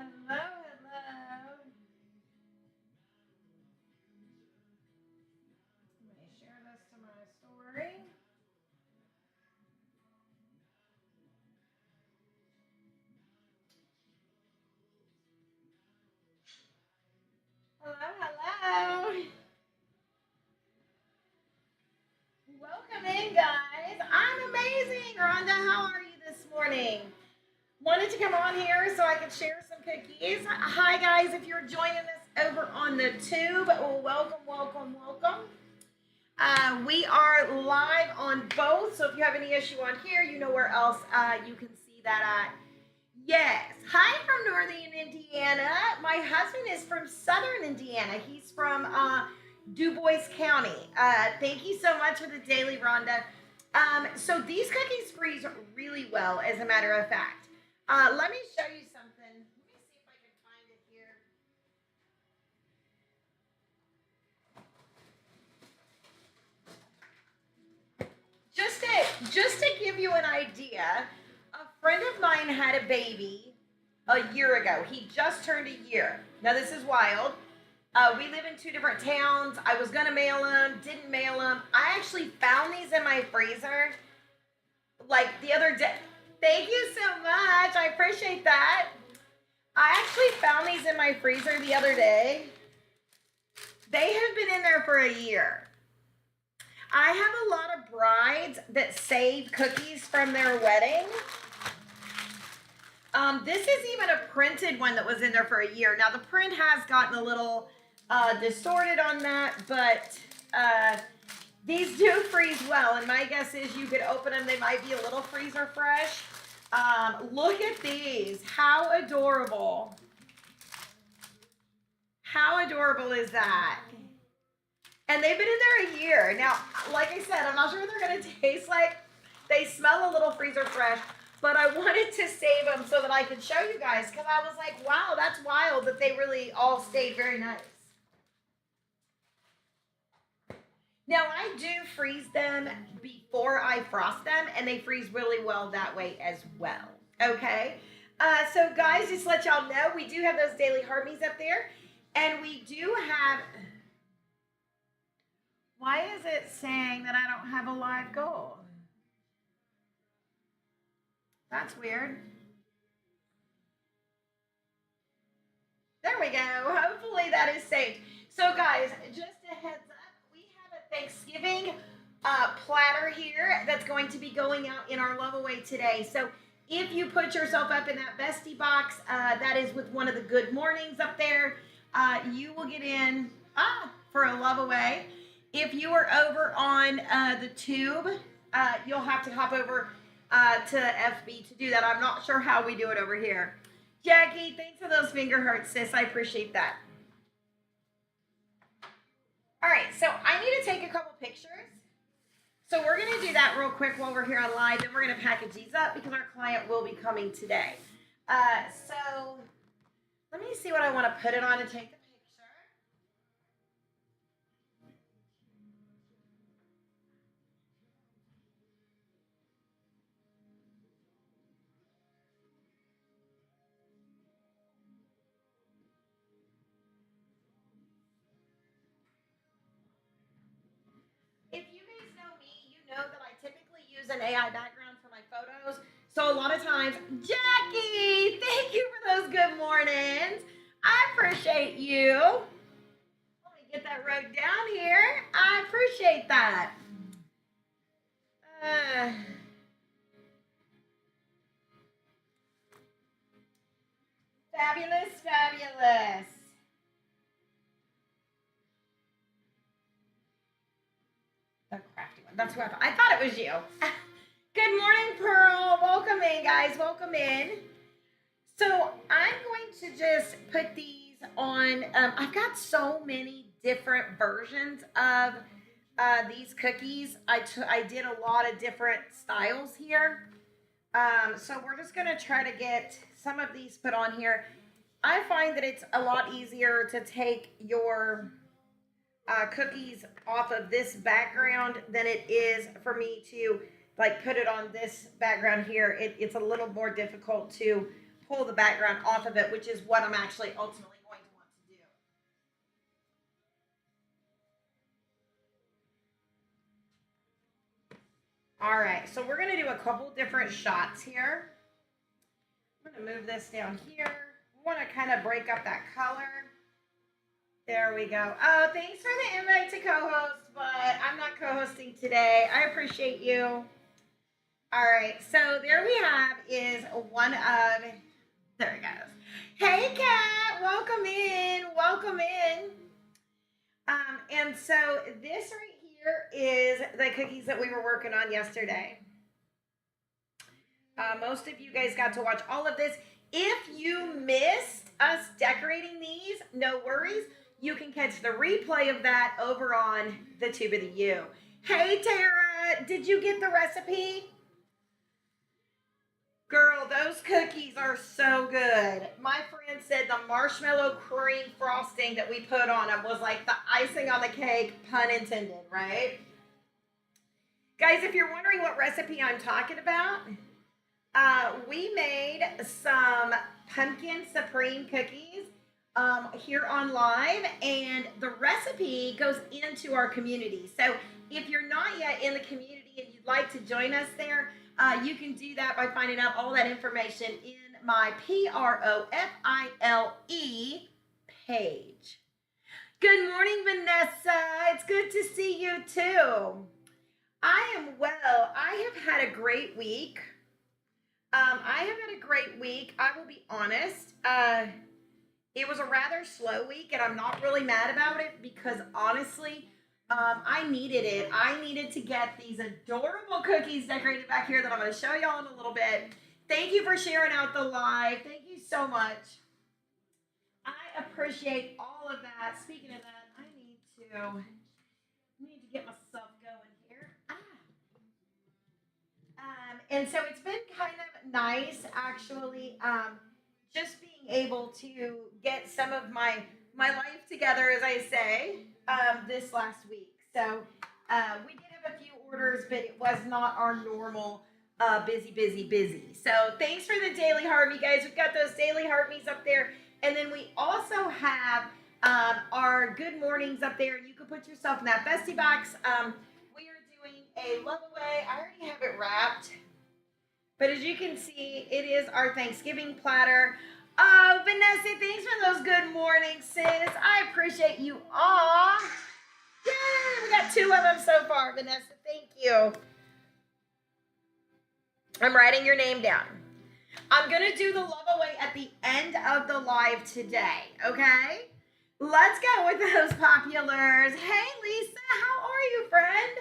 Hello, hello. Let me share this to my story. Hello, hello. Welcome in, guys. I'm amazing. Rhonda, how are you this morning? Wanted to come on here so I could share some cookies. Hi, guys. If you're joining us over on the tube, well, welcome, welcome, welcome. We are live on both, so if you have any issue on here, you know where else you can see that at. Yes. Hi from Northern Indiana. My husband is from Southern Indiana. He's from Du Bois County. Thank you so much for the daily, Rhonda. So these cookies freeze really well, as a matter of fact. Let me show you something. Let me see if I can find it here. Just to give you an idea, a friend of mine had a baby a year ago. He just turned a year. Now this is wild. We live in two different towns. I was gonna mail them, didn't mail them. I actually found these in my freezer like the other day. Thank you so much. I appreciate that. I actually found these in my freezer the other day. They have been in there for a year. I have a lot of brides that save cookies from their wedding. This is even a printed one that was in there for a year. Now the print has gotten a little distorted on that, but these do freeze well. And my guess is you could open them; they might be a little freezer fresh. Look at these! How adorable! How adorable is that? And they've been in there a year. Now, like I said, I'm not sure what they're gonna taste like. They smell a little freezer fresh, but I wanted to save them so that I could show you guys because I was like, wow, that's wild that they really all stayed very nice. Now, I do freeze them before I frost them, and they freeze really well that way as well. Okay? So, guys, just to let y'all know, we do have those daily Harmies up there, and we do have. Why is it saying that I don't have a live goal? That's weird. There we go. Hopefully that is saved. So, guys, just a heads up, we have a Thanksgiving platter here that's going to be going out in our love away today. So, if you put yourself up in that bestie box, that is with one of the good mornings up there, you will get in for a love away. If you are over on the tube, you'll have to hop over to FB to do that. I'm not sure how we do it over here. Jackie, thanks for those finger hearts, sis. I appreciate that. All right, so I need to take a couple pictures. So we're going to do that real quick while we're here on live. Then we're going to package these up because our client will be coming today. So let me see what I want to put it on to take the picture. If you guys know me, you know that I typically use an AI background for my photos. So a lot of times, Jackie, thank you for those good mornings. I appreciate you. Let me get that wrote down here. I appreciate that. Uh, Fabulous, fabulous. The crafty one. That's what I thought it was you. Good morning, Pearl. Welcome in, guys. Welcome in. So I'm going to just put these on. I've got so many different versions of these cookies. I did a lot of different styles here. So we're just gonna try to get some of these put on here. I find that it's a lot easier to take your cookies off of this background than it is for me to like put it on this background here. It's a little more difficult to pull the background off of it, which is what I'm actually ultimately going to want to do. All right, so we're gonna do a couple different shots here. I'm gonna move this down here. We wanna kind of break up that color. There we go. Oh, thanks for the invite to co-host, but I'm not co-hosting today. I appreciate you. All right, so there we have is one of, there it goes. Hey, Kat, welcome in, welcome in. And so this right here is the cookies that we were working on yesterday. Most of you guys got to watch all of this. If you missed us decorating these, no worries. You can catch the replay of that over on the Tube of the U. Hey, Tara, did you get the recipe? Girl, those cookies are so good. My friend said the marshmallow cream frosting that we put on them was like the icing on the cake, pun intended, right? Guys, if you're wondering what recipe I'm talking about, we made some pumpkin supreme cookies here on live, and the recipe goes into our community. So if you're not yet in the community and you'd like to join us there, you can do that by finding out all that information in my PROFILE page. Good morning, Vanessa. It's good to see you too. I am well. I have had a great week. I have had a great week. I will be honest. It was a rather slow week, and I'm not really mad about it because honestly, I needed it. I needed to get these adorable cookies decorated back here that I'm going to show y'all in a little bit. Thank you for sharing out the live. Thank you so much. I appreciate all of that. Speaking of that, I need to get myself going here. And so it's been kind of nice, actually, just being able to get some of my life together, as I say, this last week. So we did have a few orders, but it was not our normal busy. So thanks for the daily heart me, guys. We've got those daily heart me's up there. And then we also have our good mornings up there. You can put yourself in that bestie box. We are doing a love away. I already have it wrapped. But as you can see, it is our Thanksgiving platter. Oh, Vanessa, thanks for those good mornings, sis. I appreciate you all. Yay, we got 2 of them so far, Vanessa. Thank you. I'm writing your name down. I'm going to do the love away at the end of the live today, okay? Let's go with those populars. Hey, Lisa, how are you, friend?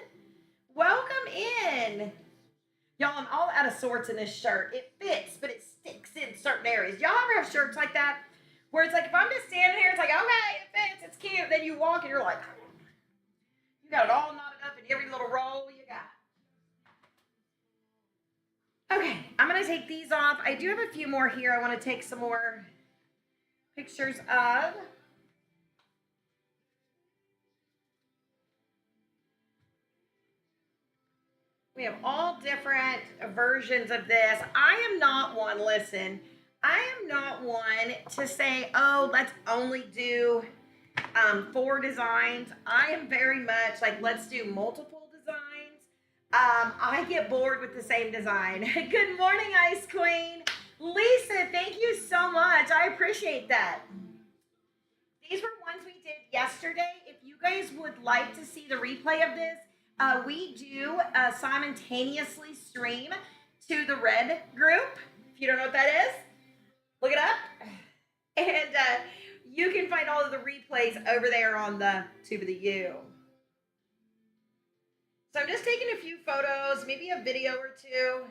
Welcome in. Y'all, I'm all out of sorts in this shirt. It fits, but it sticks in certain areas. Y'all ever have shirts like that? Where it's like, if I'm just standing here, it's like, okay, it fits, it's cute. Then you walk and you're like, you got it all knotted up in every little roll you got. Okay, I'm going to take these off. I do have a few more here I want to take some more pictures of. We have all different versions of this. I am not one, listen, I am not one to say, oh, let's only do 4 designs. I am very much like, let's do multiple designs. I get bored with the same design. Good morning, Ice Queen. Lisa, thank you so much. I appreciate that. These were ones we did yesterday. If you guys would like to see the replay of this, we do simultaneously stream to the Red group. If you don't know what that is, look it up. And you can find all of the replays over there on the Tube of the U. So I'm just taking a few photos, maybe a video or 2.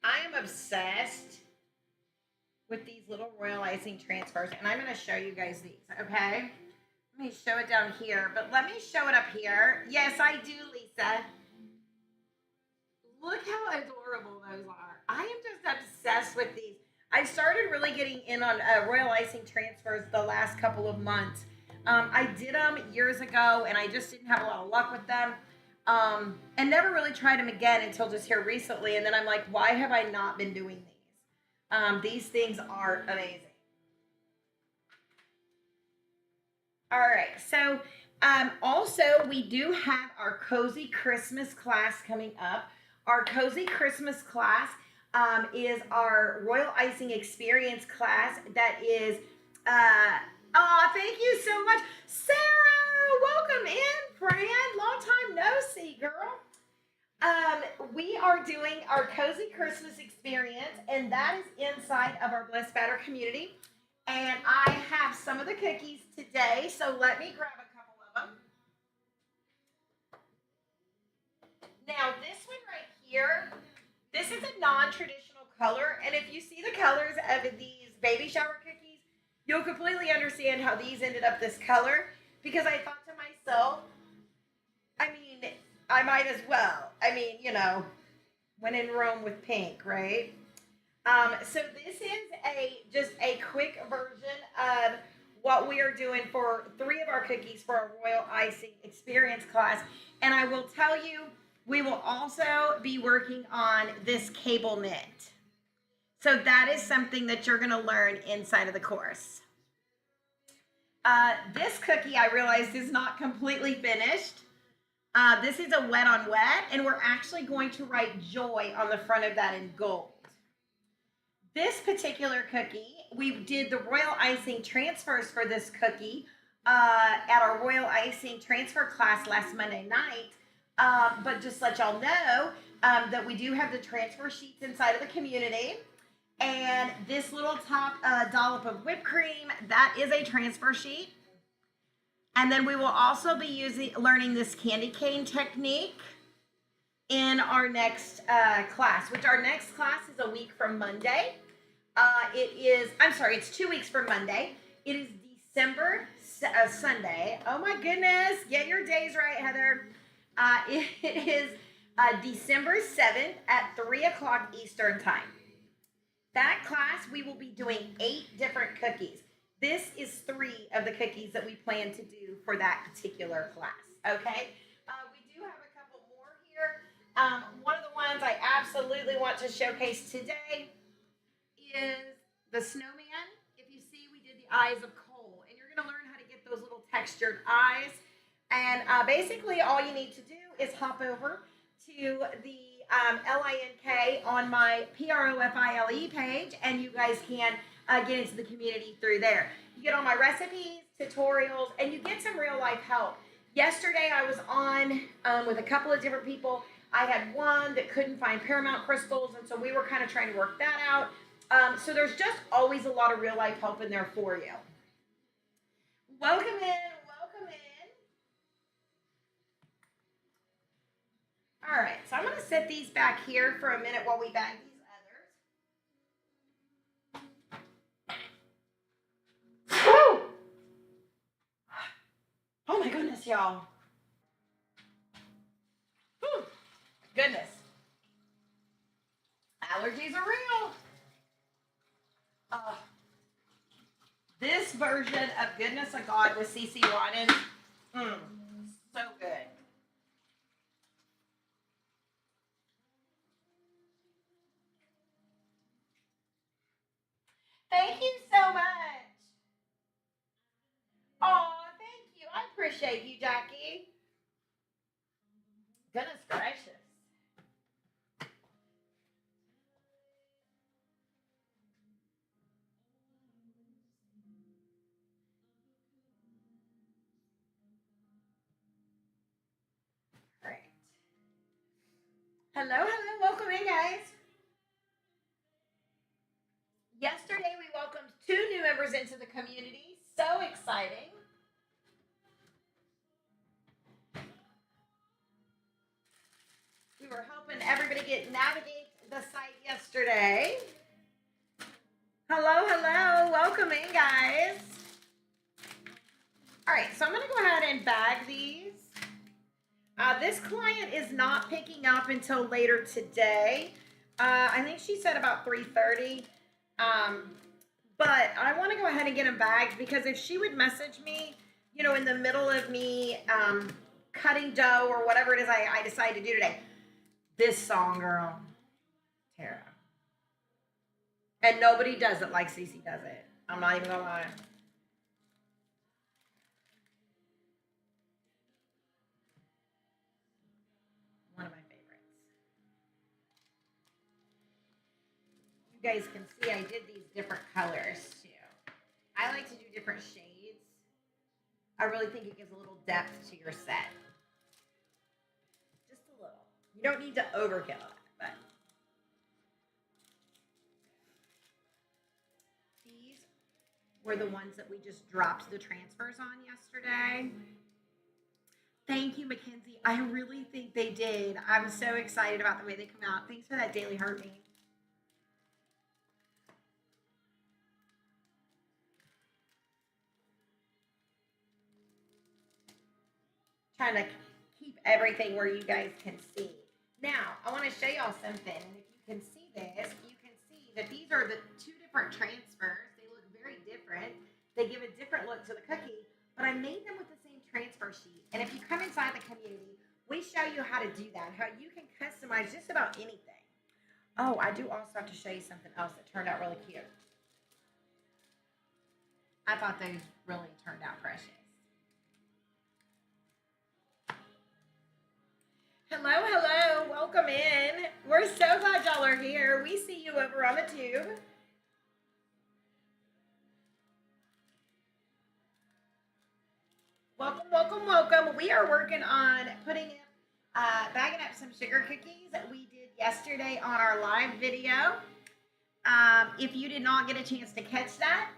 I am obsessed with these little royal icing transfers, and I'm going to show you guys these, okay? Let me show it down here, but let me show it up here. Yes, I do, Lisa. Look how adorable those are. I am just obsessed with these. I started really getting in on royal icing transfers the last couple of months. I did them years ago, and I just didn't have a lot of luck with them. And never really tried them again until just here recently. And then I'm like, why have I not been doing these? These things are amazing. All right. So, also, we do have our Cozy Christmas class coming up. Our Cozy Christmas class is our Royal Icing Experience class that is, thank you so much. Sarah, welcome in, friend. Long time no see, girl. We are doing our Cozy Christmas Experience, and that is inside of our Bliss Batter community. And I have some of the cookies today, so let me grab a couple of them. Now, this one right here, this is a non-traditional color, and if you see the colors of these baby shower cookies, you'll completely understand how these ended up this color, because I thought to myself, I mean, I might as well. I mean, when in Rome with pink, right? So this is just a quick version of what we are doing for three of our cookies for our Royal Icing Experience class. And I will tell you, we will also be working on this cable knit. So that is something that you're going to learn inside of the course. This cookie, I realized, is not completely finished. This is a wet on wet, and we're actually going to write joy on the front of that in gold. This particular cookie, we did the Royal Icing transfers for this cookie at our Royal Icing transfer class last Monday night. But just let y'all know that we do have the transfer sheets inside of the community. And this little top dollop of whipped cream, that is a transfer sheet. And then we will also be learning this candy cane technique in our next class, which our next class is a week from Monday. It's 2 weeks from Monday. It is December Sunday. Oh my goodness, get your days right, Heather. It is December 7th at 3 o'clock Eastern Time. That class, we will be doing 8 different cookies. This is 3 of the cookies that we plan to do for that particular class, okay? We do have a couple more here. One of the ones I absolutely want to showcase today is the snowman. If you see, we did the eyes of coal, and you're going to learn how to get those little textured eyes. And basically, all you need to do is hop over to the LINK on my PROFILE page, and you guys can get into the community through there. You get all my recipes, tutorials, and you get some real life help. Yesterday, I was on with a couple of different people. I had one that couldn't find Paramount crystals, and so we were kind of trying to work that out. So there's just always a lot of real life help in there for you. Welcome in, welcome in. All right, so I'm going to set these back here for a minute while we bag these others. Woo! Oh my goodness, y'all. Whew. Goodness. Allergies are real. This version of Goodness of God with CeCe Winans, so good. Thank you so much. Oh, thank you. I appreciate you, Jackie. Goodness gracious. All right. Hello, welcome in, guys. Yesterday, we welcomed 2 new members into the community. So exciting. We were hoping everybody could navigate the site yesterday. Hello, welcome in, guys. All right, so I'm going to go ahead and bag these. This client is not picking up until later today. I think she said about 3:30. But I want to go ahead and get them bagged, because if she would message me, in the middle of me cutting dough or whatever it is I decide to do today. This song, girl, Tara. And nobody does it like Cece does it. I'm not even gonna lie. One of my favorites. You guys can see I did these different colors too. I like to do different shades. I really think it gives a little depth to your set. Just a little. You don't need to overkill it, but these were the ones that we just dropped the transfers on yesterday. Thank you, Mackenzie. I really think they did. I'm so excited about the way they come out. Thanks for that daily heartbeat. Trying to keep everything where you guys can see. Now, I want to show y'all something. And if you can see this, you can see that these are the two different transfers. They look very different. They give a different look to the cookie, but I made them with the same transfer sheet. And if you come inside the community, we show you how to do that, how you can customize just about anything. Oh, I do also have to show you something else that turned out really cute. I thought those really turned out precious. Hello, hello, welcome in. We're so glad y'all are here. We see you over on the tube. Welcome, welcome, welcome. We are working on bagging up some sugar cookies that we did yesterday on our live video. If you did not get a chance to catch that,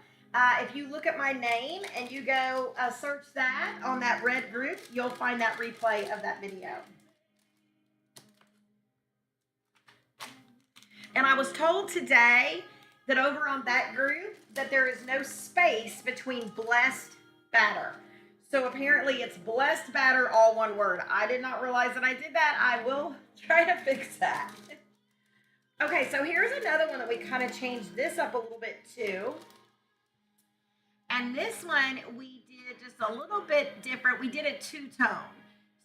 if you look at my name and you go search that on that red group, you'll find that replay of that video. And I was told today that over on that group that there is no space between blessed batter. So apparently it's blessed batter, all one word. I did not realize that I did that. I will try to fix that. Okay, so here's another one that we kind of changed this up a little bit too. And this one we did just a little bit different. We did a two-tone.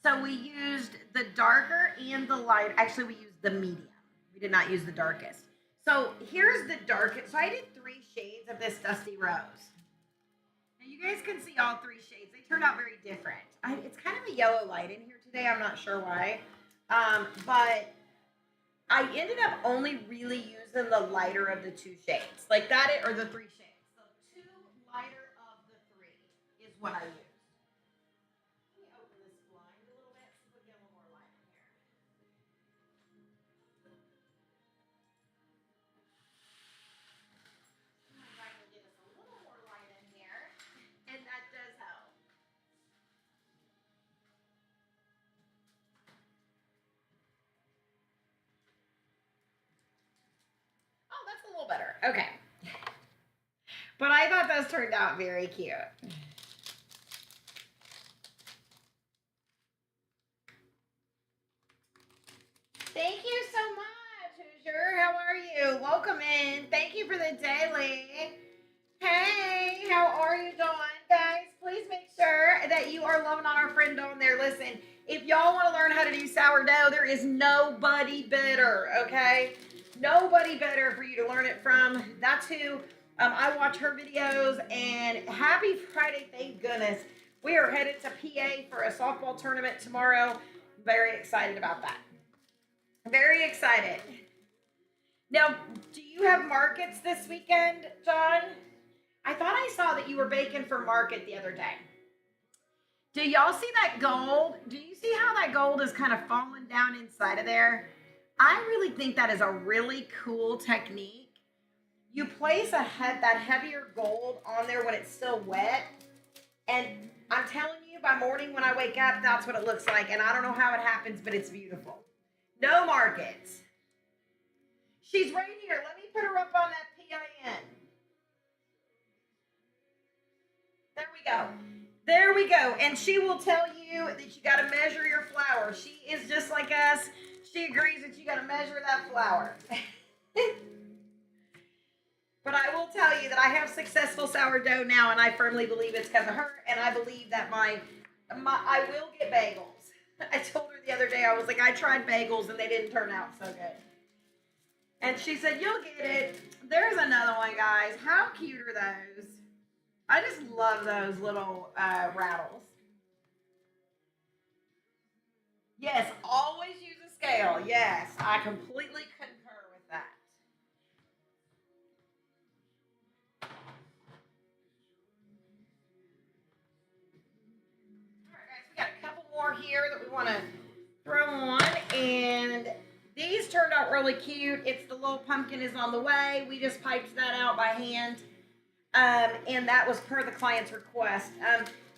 So we used the darker and the light. Actually, we used the medium. We did not use the darkest. So here's the darkest. So I did 3 shades of this Dusty Rose. Now you guys can see all 3 shades. They turned out very different. It's kind of a yellow light in here today. I'm not sure why. But I ended up only really using the lighter of the 2 shades. Like that, or the 3 shades. So 2 lighter of the 3 is what I used. And that does help. Oh, that's a little better. Okay. But I thought those turned out very cute. Thank you so much, Hoosier. How are you? Welcome in. Thank you for the daily. Hey, how are you doing, guys? Please make sure that you are loving on our friend on there. Listen, if y'all want to learn how to do sourdough, there is nobody better, okay? Nobody better for you to learn it from. That's who I watch her videos. And happy Friday, thank goodness. We are headed to PA for a softball tournament tomorrow. Very excited about that. Very excited. Now, do you have markets this weekend, John? I thought I saw that you were baking for market the other day. Do y'all see that gold? Do you see how that gold is kind of falling down inside of there? I really think that is a really cool technique. You place that heavier gold on there when it's still wet. And I'm telling you, by morning when I wake up, that's what it looks like. And I don't know how it happens, but it's beautiful. No markets. She's right here. Let me put her up on that PIN. There we go. There we go. And she will tell you that you got to measure your flour. She is just like us. She agrees that you got to measure that flour. But I will tell you that I have successful sourdough now, and I firmly believe it's because of her, and I believe that I will get bagels. I told her the other day, I was like, I tried bagels and they didn't turn out so good. And she said, you'll get it. There's another one, guys. How cute are those? I just love those little rattles. Yes, always use a scale. Yes, I completely concur with that. All right, guys, we got a couple more here that we want to throw on, and these turned out really cute. It's the little pumpkin is on the way. We just piped that out by hand, and that was per the client's request.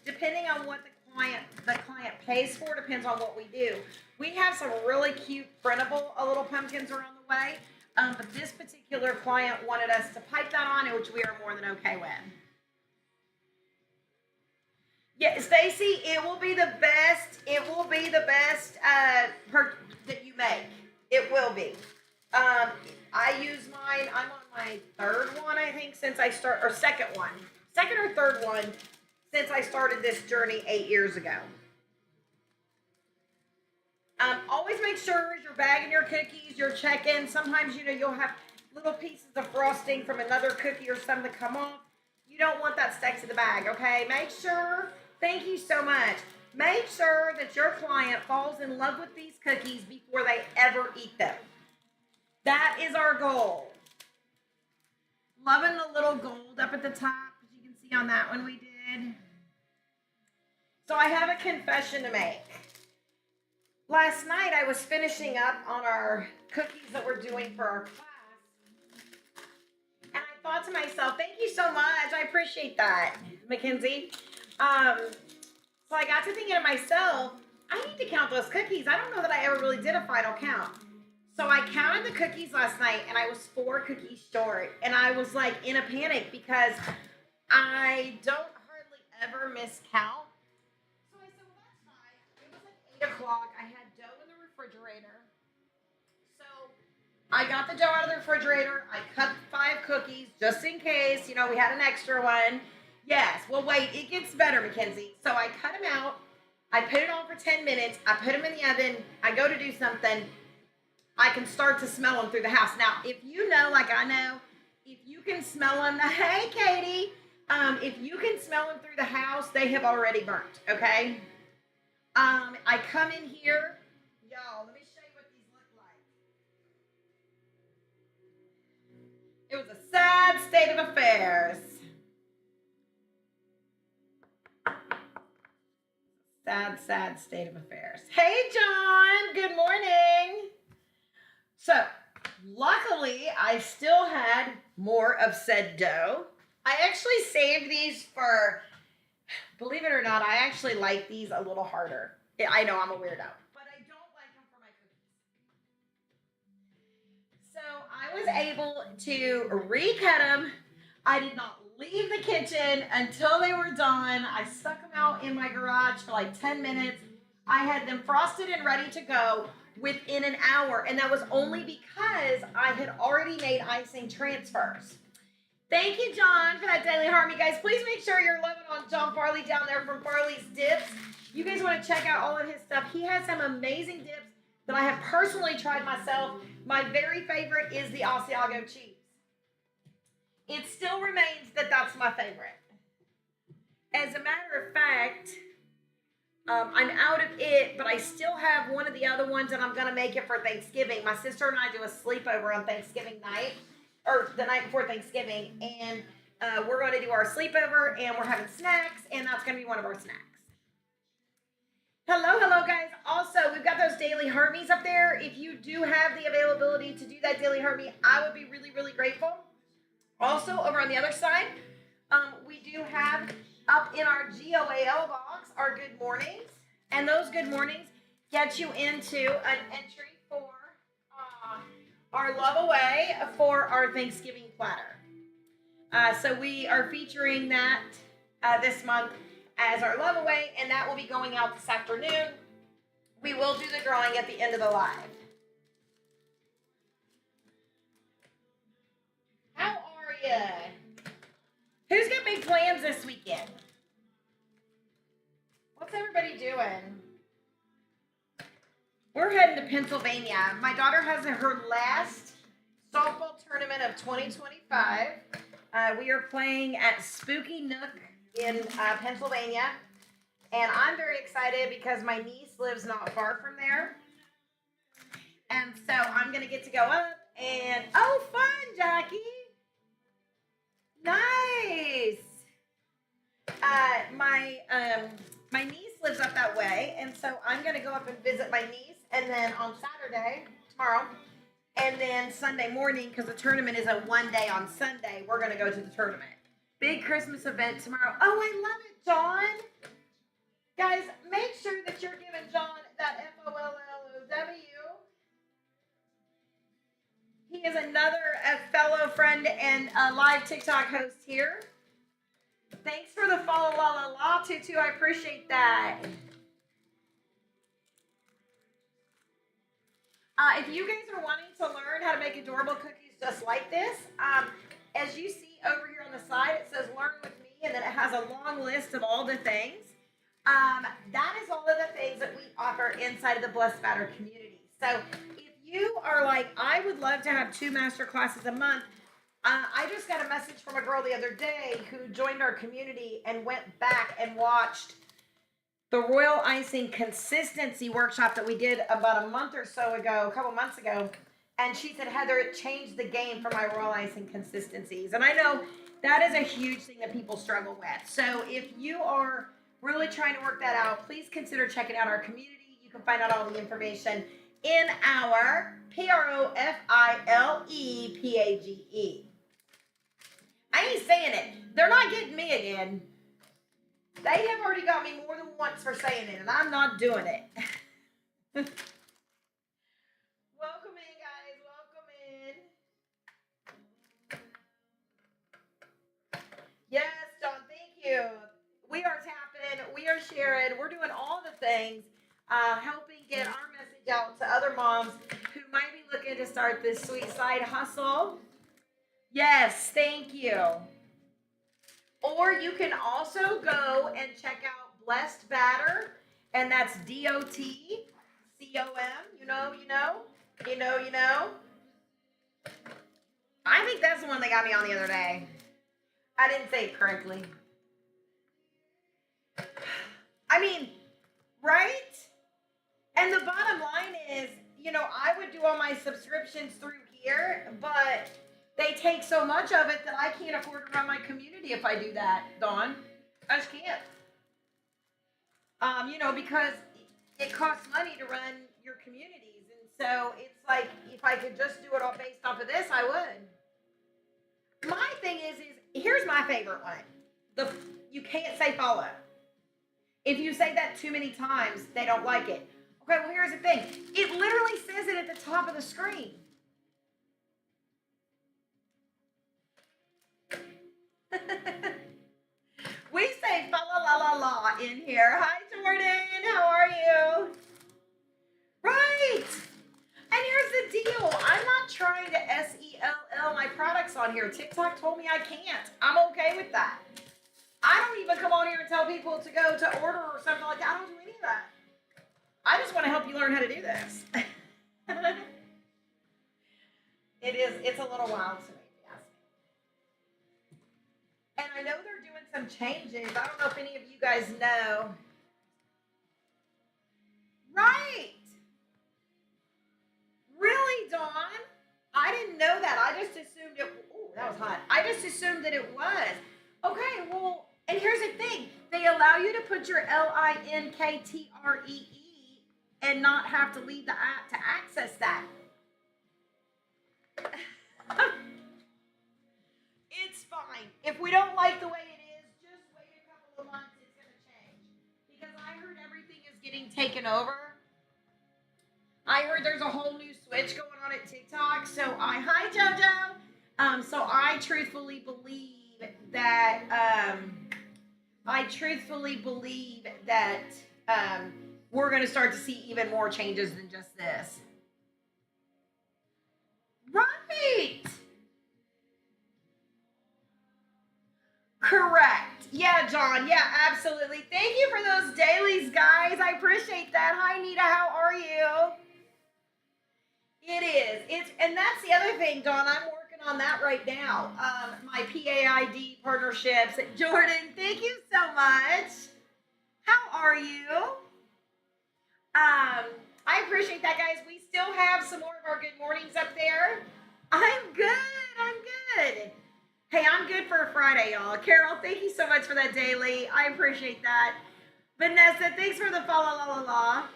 Depending on what the client pays for, depends on what we do. We have some really cute printable little pumpkins are on the way, but this particular client wanted us to pipe that on, which we are more than okay with. Yeah, Stacy, it will be the best. It will be the best that you make. It will be. Um, I use mine. I'm on my third one, I think, since I start or second or third one since I started this journey 8 years ago. Always make sure as you're bagging your cookies, you're checking. Sometimes you'll have little pieces of frosting from another cookie or something come off. You don't want that stuck to the bag, okay? Make sure. Thank you so much. Make sure that your client falls in love with these cookies before they ever eat them. That is our goal. Loving the little gold up at the top, as you can see on that one we did. So I have a confession to make. Last night I was finishing up on our cookies that we're doing for our class. And I thought to myself, thank you so much. I appreciate that, Mackenzie. So I got to thinking to myself, I need to count those cookies. I don't know that I ever really did a final count. So I counted the cookies last night and I was 4 cookies short. And I was like in a panic because I don't hardly ever miscount. So I said, well, that's fine. It was like 8 o'clock. I had dough in the refrigerator. So I got the dough out of the refrigerator. I cut 5 cookies just in case, we had an extra one. Yes, well, wait, it gets better, Mackenzie. So I cut them out. I put it on for 10 minutes. I put them in the oven. I go to do something. I can start to smell them through the house. Now, if you know, like I know, if you can smell them, hey, Katie, if you can smell them through the house, they have already burnt, okay? I come in here. Y'all, let me show you what these look like. It was a sad state of affairs. Sad, sad state of affairs. Hey, John, good morning. So, luckily, I still had more of said dough. I actually saved these for, believe it or not, I actually like these a little harder. I know I'm a weirdo, but I don't like them for my cookies. So, I was able to recut them. I did not leave the kitchen until they were done. I stuck them out in my garage for like 10 minutes. I had them frosted and ready to go within an hour, and that was only because I had already made icing transfers. Thank you, John, for that daily harm. You guys, please make sure you're loving on John Farley down there from Farley's Dips. You guys want to check out all of his stuff. He has some amazing dips that I have personally tried myself. My very favorite is the Asiago cheese. It still remains that that's my favorite. As a matter of fact, I'm out of it, but I still have one of the other ones, and I'm going to make it for Thanksgiving. My sister and I do a sleepover on Thanksgiving night, or the night before Thanksgiving, and we're going to do our sleepover, and we're having snacks, and that's going to be one of our snacks. Hello, guys. Also, we've got those daily Hermies up there. If you do have the availability to do that daily Hermie, I would be really, really grateful. Also, over on the other side, we do have up in our GOAL box our good mornings. And those good mornings get you into an entry for our Love Away for our Thanksgiving platter. So we are featuring that this month as our Love Away, and that will be going out this afternoon. We will do the drawing at the end of the live. How are you? Who's got big plans this weekend? What's everybody doing? We're heading to Pennsylvania. My daughter has her last softball tournament of 2025. We are playing at Spooky Nook in Pennsylvania. And I'm very excited because my niece lives not far from there. And so I'm going to get to go up and, oh, fun, Jackie. Nice. My niece lives up that way, and so I'm going to go up and visit my niece, and then on Saturday, tomorrow, and then Sunday morning, because the tournament is a one day on Sunday, we're going to go to the tournament. Big Christmas event tomorrow. Oh, I love it, John. Guys, make sure that you're giving John that FOLLOW. He is another fellow friend and live TikTok host here. Thanks for the follow, la la la, Tutu. I appreciate that. If you guys are wanting to learn how to make adorable cookies just like this, as you see over here on the side, it says learn with me, and then it has a long list of all the things. That is all of the things that we offer inside of the Blessed Batter community. So if you are like, I would love to have 2 master classes a month, I just got a message from a girl the other day who joined our community and went back and watched the Royal Icing Consistency Workshop that we did about a month or so ago, a couple months ago. And she said, Heather, it changed the game for my Royal Icing consistencies. And I know that is a huge thing that people struggle with. So if you are really trying to work that out, please consider checking out our community. You can find out all the information in our PROFILEPAGE. I ain't saying it. They're not getting me again. They have already got me more than once for saying it, and I'm not doing it. Welcome in, guys. Welcome in. Yes, John, thank you. We are tapping, we are sharing, we're doing all the things, helping get our message out to other moms who might be looking to start this sweet side hustle. Yes, thank you. Or you can also go and check out Blessed Batter, and that's DOTCOM. You know. I think that's the one that got me on the other day. I didn't say it correctly. I mean, right? And the bottom line is, I would do all my subscriptions through here, but they take so much of it that I can't afford to run my community if I do that, Dawn. I just can't. Because it costs money to run your communities. And so it's like, if I could just do it all based off of this, I would. My thing is here's my favorite one. You can't say follow. If you say that too many times, they don't like it. Okay, well, here's the thing. It literally says it at the top of the screen. We say fa la la la la in here. Hi, Jordan. How are you? Right. And here's the deal. I'm not trying to SELL my products on here. TikTok told me I can't. I'm okay with that. I don't even come on here and tell people to go to order or something like that. I don't do any of that. I just want to help you learn how to do this. It's a little wild to me, yes. And I know they're doing some changes. I don't know if any of you guys know. Right. Really, Dawn? I didn't know that. I just assumed it. Ooh, that was hot. I just assumed that it was. Okay, well, and here's the thing. They allow you to put your LINKTREE and not have to leave the app to access that. It's fine. If we don't like the way it is, just wait a couple of months. It's going to change. Because I heard everything is getting taken over. I heard there's a whole new switch going on at TikTok. So hi JoJo. So I truthfully believe that we're going to start to see even more changes than just this. Right. Correct. Yeah, John. Yeah, absolutely. Thank you for those dailies, guys. I appreciate that. Hi, Nita. How are you? It is. It's and that's the other thing, Dawn. I'm working on that right now. My PAID partnerships. Jordan, thank you so much. How are you? I appreciate that, guys. We still have some more of our good mornings up there. I'm good. I'm good. Hey, I'm good for a Friday, y'all. Carol, thank you so much for that daily. I appreciate that. Vanessa, thanks for the follow la la la.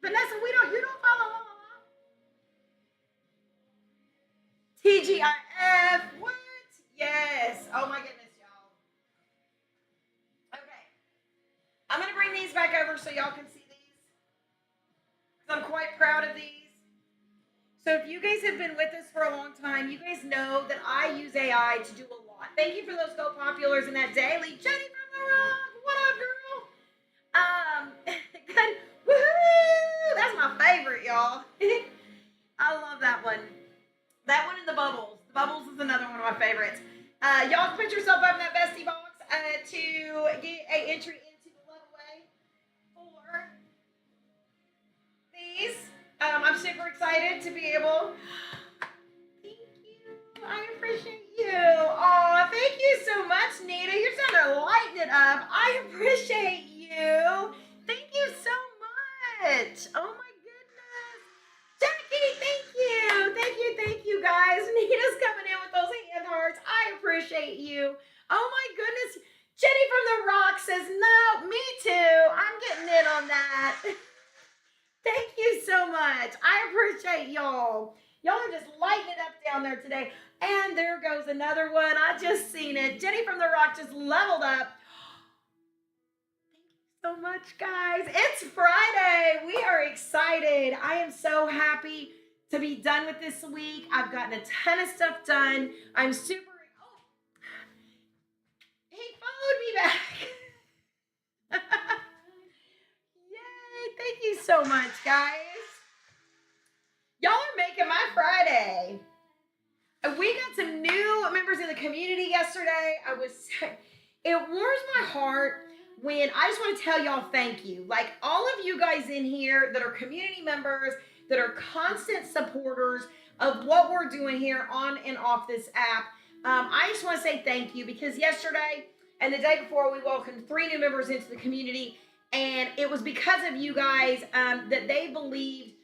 Vanessa, you don't follow la la la. TGIF. What? Yes. Oh my goodness, y'all. Okay. I'm gonna bring these back over so y'all can see these. Because I'm quite proud of these. So if you guys have been with us for a long time, you guys know that I use AI to do a lot. Thank you for those Go Populars in that daily. Jenny from the Rock, what up, girl? Good. Woohoo! That's my favorite, y'all. I love that one. That one and the bubbles. The bubbles is another one of my favorites. Y'all put yourself up in that bestie box to get an entry into the giveaway for these. I'm super excited to be able. Thank you. I appreciate you. Oh, thank you so much, Nita. You're starting to lighten it up. I appreciate you. Thank you so much. Oh my goodness. Jackie, thank you. Thank you, guys. Nita's coming in with those hand hearts. I appreciate you. Oh my goodness. Jenny from the Rock says, no, me too. I'm getting in on that. Thank you so much. I appreciate y'all. Y'all are just lighting it up down there today. And there goes another one. I just seen it. Jenny from the Rock just leveled up. Thank you so much, guys. It's Friday. We are excited. I am so happy to be done with this week. I've gotten a ton of stuff done. I'm super. Oh, he followed me back. Yay. Thank you so much, guys. Y'all are making my Friday. We got some new members in the community yesterday. It warms my heart when I just want to tell y'all thank you. Like all of you guys in here that are community members, that are constant supporters of what we're doing here on and off this app. I just want to say thank you because yesterday and the day before we welcomed 3 new members into the community, and it was because of you guys that they believed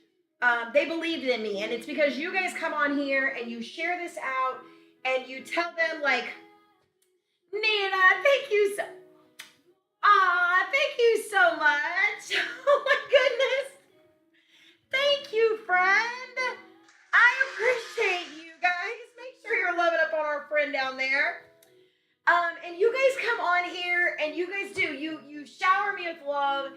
in me, and it's because you guys come on here and you share this out and you tell them like, Nina, thank you so much. Oh my goodness. Thank you, friend. I appreciate you guys. Make sure you're loving up on our friend down there. And you guys come on here and you guys do. You shower me with love,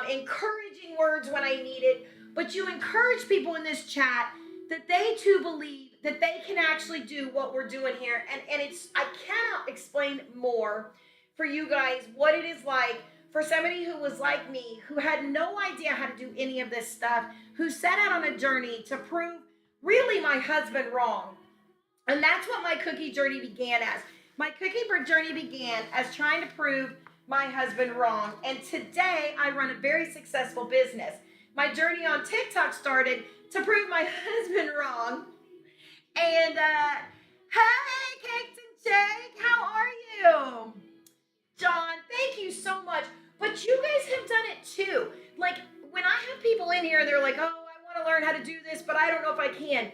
encouraging words when I need it. But you encourage people in this chat that they too believe that they can actually do what we're doing here. And I cannot explain more for you guys what it is like for somebody who was like me, who had no idea how to do any of this stuff, who set out on a journey to prove really my husband wrong. And that's what my cookie journey began as. My cookie journey began as trying to prove my husband wrong. And today I run a very successful business. My journey on TikTok started to prove my husband wrong. And hey, Cakes and Jake, how are you? John, thank you so much. But you guys have done it too. Like when I have people in here, they're like, oh, I want to learn how to do this, but I don't know if I can.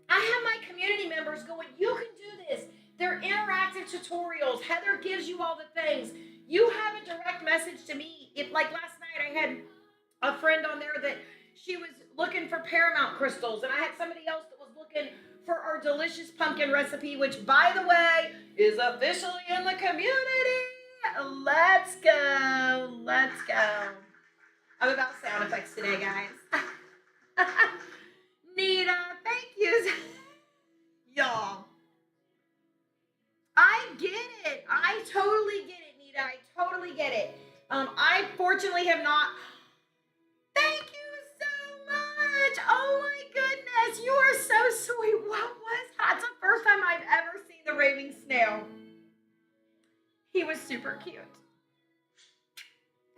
I have my community members going, you can do this. They're interactive tutorials. Heather gives you all the things. You have a direct message to me. If like last night I had a friend on there that she was looking for Paramount crystals, and I had somebody else that was looking for our delicious pumpkin recipe, which by the way is officially in the community. Let's go. Let's go. I'm about sound effects today, guys. Nita, thank you. Y'all. I get it. I totally get it, Nita. I totally get it. I fortunately have not. Thank you so much. Oh my goodness. You are so sweet. What was that? It's the first time I've ever seen the raving snail. He was super cute.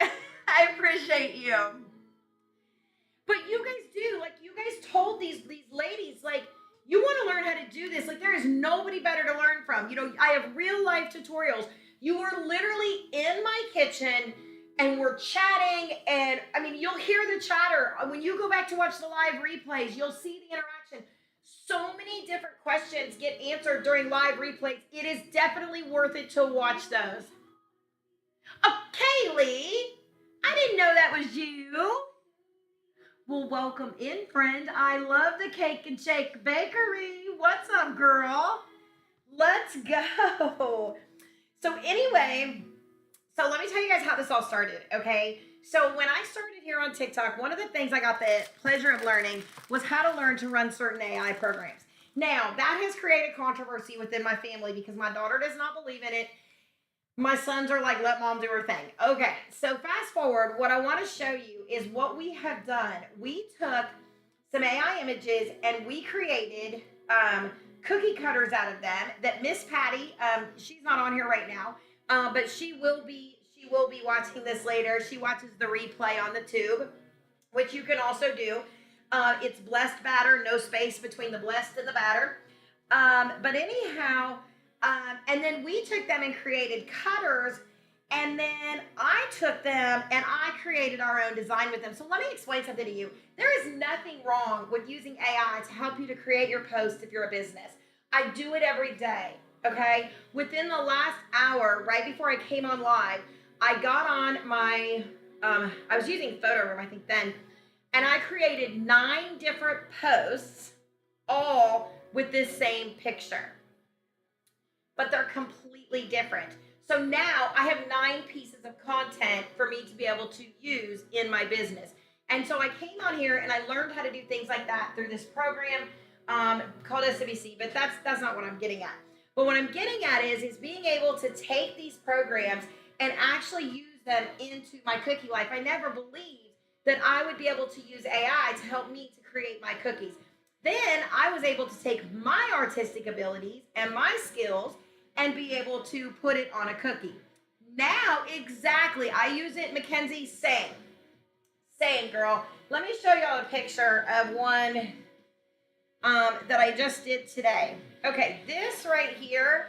I appreciate you. But you guys do, like, you guys told these ladies, like, you want to learn how to do this. Like, there is nobody better to learn from. You know, I have real life tutorials. You are literally in my kitchen and we're chatting. And I mean, you'll hear the chatter. When you go back to watch the live replays, you'll see the interaction. So many different questions get answered during live replays. It is definitely worth it to watch those. Oh, Kaylee, I didn't know that was you. Well, welcome in, friend. I love the Cake and Shake Bakery. What's up, girl? Let's go. So anyway, so let me tell you guys how this all started, okay? So when I started here on TikTok, one of the things I got the pleasure of learning was how to learn to run certain AI programs. Now, that has created controversy within my family because my daughter does not believe in it. My sons are like, let mom do her thing. Okay, so fast forward, what I want to show you is what we have done. We took some AI images and we created cookie cutters out of them that Miss Patty, she's not on here right now, but she will be watching this later. She watches the replay on the tube, which you can also do. It's blessed batter, no space between the blessed and the batter. But anyhow, and then we took them and created cutters, and then I took them and I created our own design with them. So let me explain something to you. There is nothing wrong with using AI to help you to create your post if you're a business. I do it every day, okay? Within the last hour, right before I came on live, I got on my, I was using Photo Room, I think then, and I created 9 different posts, all with this same picture. But they're completely different. So now I have 9 pieces of content for me to be able to use in my business. And so I came on here and I learned how to do things like that through this program called SWC, but that's not what I'm getting at. But what I'm getting at is being able to take these programs and actually use them into my cookie life. I never believed that I would be able to use AI to help me to create my cookies. Then I was able to take my artistic abilities and my skills and be able to put it on a cookie. Now, exactly, I use it, Mackenzie, same, girl. Let me show y'all a picture of one that I just did today. Okay, this right here,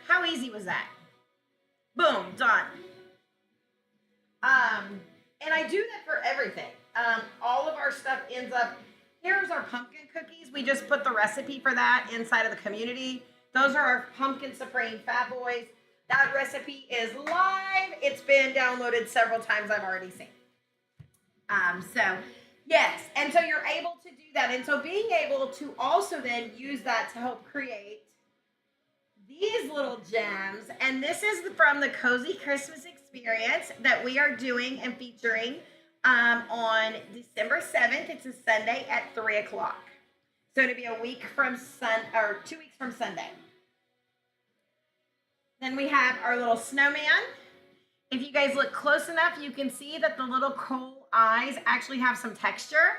how easy was that? Boom, done. And I do that for everything. All of our stuff ends up, here's our pumpkin cookies. We just put the recipe for that inside of the community. Those are our pumpkin supreme fat boys. That recipe is live. It's been downloaded several times. I've already seen. So yes, and so you're able to do that. And so being able to also then use that to help create these little gems. And this is from the Cozy Christmas Experience that we are doing and featuring on December 7th. It's a Sunday at 3 o'clock. So it'll be a week from 2 weeks from Sunday. Then we have our little snowman. If you guys look close enough, you can see that the little coal eyes actually have some texture.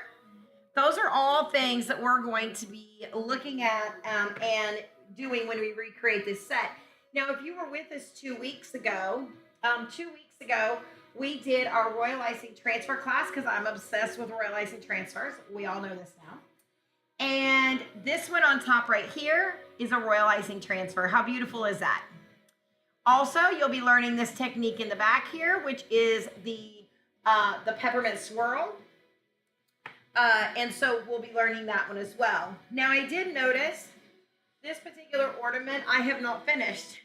Those are all things that we're going to be looking at and doing when we recreate this set. Now, if you were with us 2 weeks ago, we did our royalizing transfer class because I'm obsessed with royalizing transfers. We all know this now. And this one on top right here is a royalizing transfer. How beautiful is that? Also, you'll be learning this technique in the back here, which is the peppermint swirl. And so we'll be learning that one as well. Now, I did notice this particular ornament I have not finished.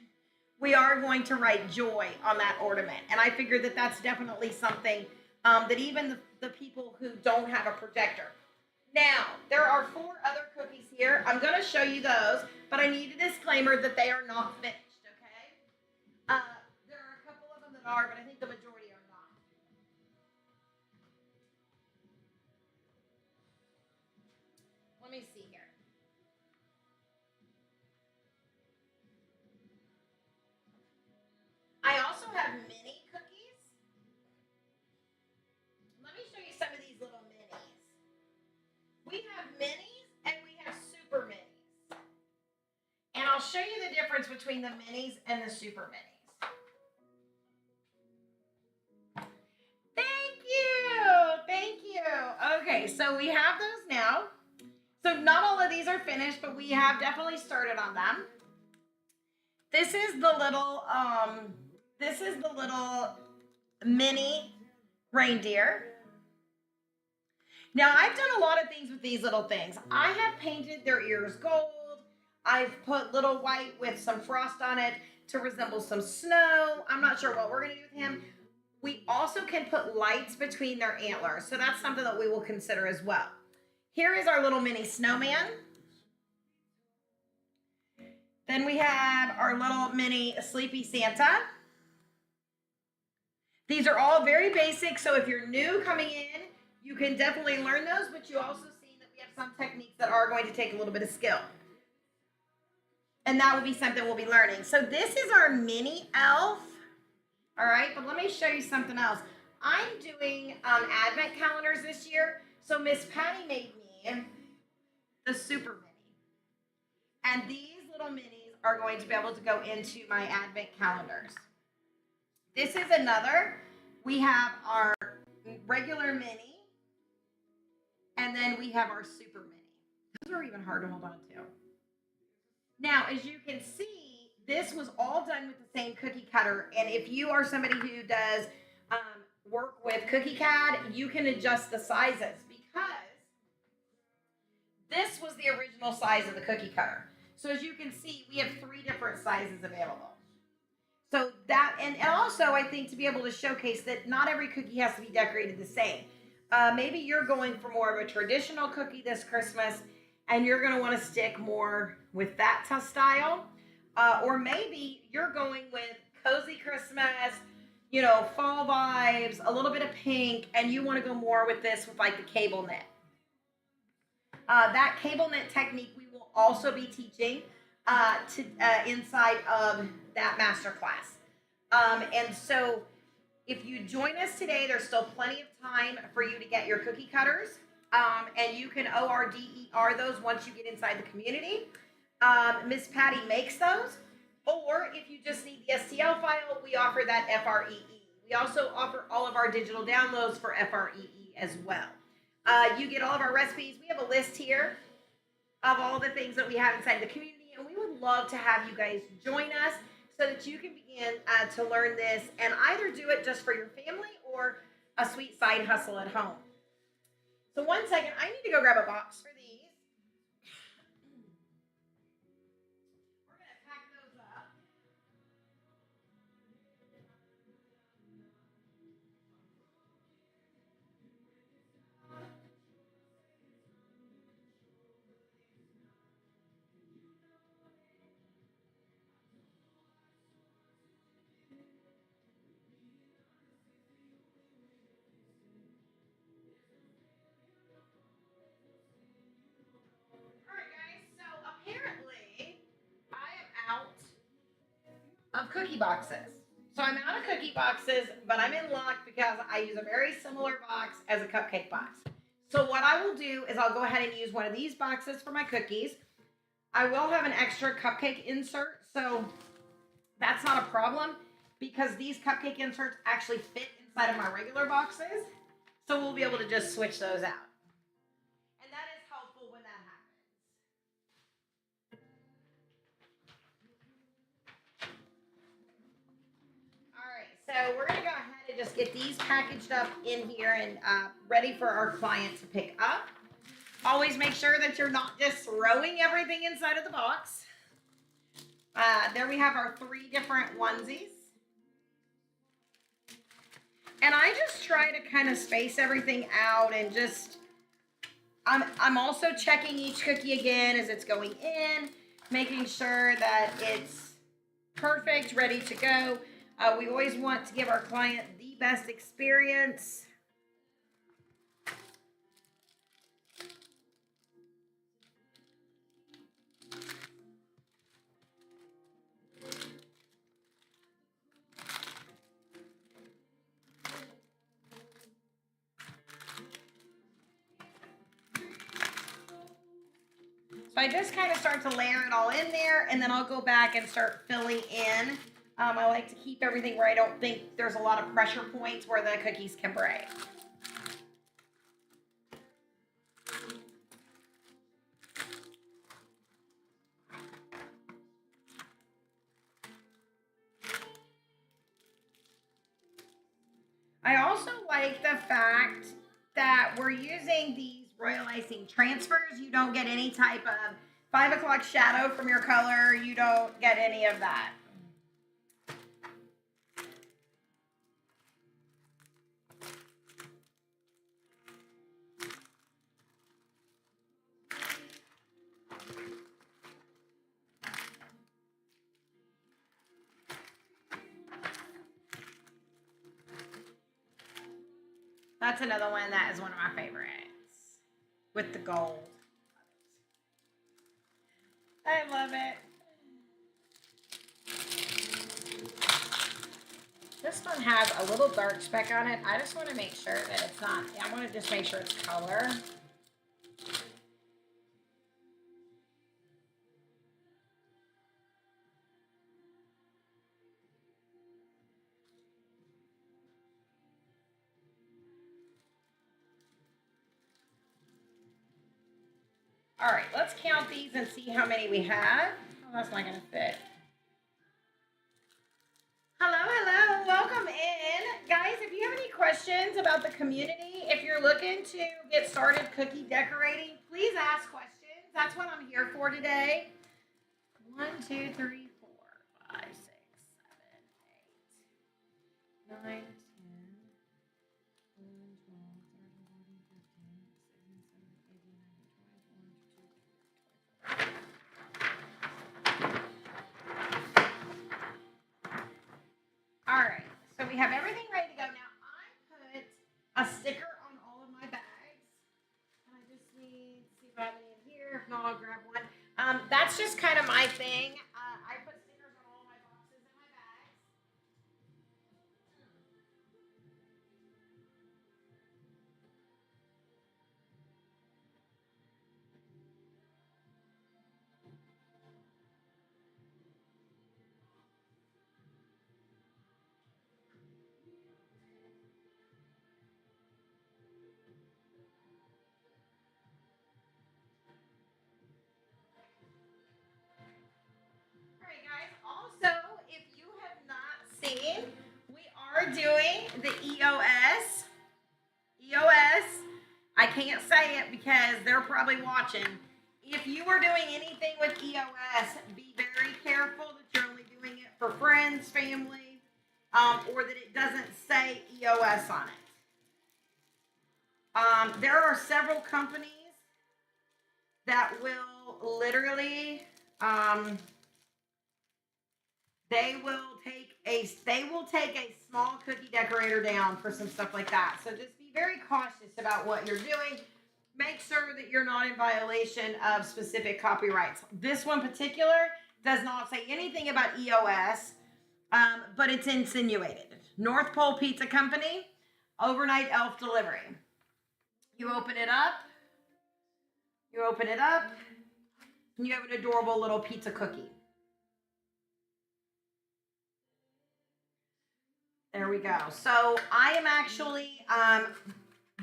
We are going to write joy on that ornament. And I figured that that's definitely something that even the people who don't have a projector. Now, there are 4 other cookies here. I'm going to show you those, but I need a disclaimer that they are not finished. There are a couple of them that are, but I think the majority are not. Let me see here. I also have mini cookies. Let me show you some of these little minis. We have minis and we have super minis. And I'll show you the difference between the minis and the super minis. Thank you. Thank you. Okay, so we have those now. So not all of these are finished, but we have definitely started on them. This is the little mini reindeer. Now I've done a lot of things with these little things. I have painted their ears gold. I've put little white with some frost on it to resemble some snow. I'm not sure what we're gonna do with him. We also can put lights between their antlers. So that's something that we will consider as well. Here is our little mini snowman. Then we have our little mini Sleepy Santa. These are all very basic, so if you're new coming in, you can definitely learn those, but you also see that we have some techniques that are going to take a little bit of skill. And that will be something we'll be learning. So this is our mini elf. All right, but let me show you something else. I'm doing advent calendars this year, so Miss Patty made me the super mini. And these little minis are going to be able to go into my advent calendars. This is another. We have our regular mini, and then we have our super mini. Those are even hard to hold on to. Now, as you can see, this was all done with the same cookie cutter, and if you are somebody who does work with Cookie CAD, you can adjust the sizes because this was the original size of the cookie cutter. So as you can see, we have 3 different sizes available. So that, and also I think to be able to showcase that not every cookie has to be decorated the same. Maybe you're going for more of a traditional cookie this Christmas and you're going to want to stick more with that style. Or maybe you're going with cozy Christmas, you know, fall vibes, a little bit of pink, and you want to go more with this with like the cable knit. That cable knit technique we will also be teaching inside of that masterclass. And so if you join us today, there's still plenty of time for you to get your cookie cutters. And you can ORDER those once you get inside the community. Miss Patty makes those. Or if you just need the STL file, we offer that FREE. We also offer all of our digital downloads for FREE as well. You get all of our recipes. We have a list here of all the things that we have inside the community, and we would love to have you guys join us so that you can begin to learn this and either do it just for your family or a sweet side hustle at home. So one second, I need to go grab a box for these. We're going to pack those up. All right, guys, so apparently I am out of cookie boxes. So I'm out of cookie boxes, but I'm in luck because I use a very similar box as a cupcake box. So what I will do is I'll go ahead and use one of these boxes for my cookies. I will have an extra cupcake insert, so that's not a problem because these cupcake inserts actually fit inside of my regular boxes. So we'll be able to just switch those out. And that is helpful when that happens. All right, so we're gonna go ahead and just get these packaged up in here and ready for our client to pick up. Always make sure that you're not just throwing everything inside of the box. There we have our 3 different onesies. And I just try to kind of space everything out and just, I'm also checking each cookie again as it's going in, making sure that it's perfect, ready to go. We always want to give our client the best experience. So I just kind of start to layer it all in there, and then I'll go back and start filling in. I like to keep everything where I don't think there's a lot of pressure points where the cookies can break. I also like the fact that we're using these royal icing transfers. You don't get any type of 5 o'clock shadow from your color. You don't get any of that. That's another one that is one of my favorites with the gold. I love it. This one has a little dark speck on it. I just want to make sure that it's not, I want to just make sure it's color. All right, let's count these and see how many we have. Oh, that's not going to fit. Hello, hello, welcome in. Guys, if you have any questions about the community, if you're looking to get started cookie decorating, please ask questions. That's what I'm here for today. 1, 2, 3, 4, 5, 6, 7, 8, 9, 10, 11, 12, 13, 14, 15, 16, 17, 18, 19, 20, 21, 22, 23. All right, so we have everything ready to go. Now, I put a sticker on all of my bags. And I just need to see if I have any in here. If not, I'll grab one. That's just kind of my thing. I put stickers on all my boxes and my bags. All right, guys. Also, if you have not seen, we are doing the EOS. EOS. I can't say it because they're probably watching. If you are doing anything with EOS, be very careful that you're only doing it for friends, family, or that it doesn't say EOS on it. There are several companies that will literally, they will take a small cookie decorator down for some stuff like that. So just be very cautious about what you're doing. Make sure that you're not in violation of specific copyrights. This one particular does not say anything about EOS, but it's insinuated. North Pole Pizza Company, overnight elf delivery. You open it up, and you have an adorable little pizza cookie. There we go. So I am actually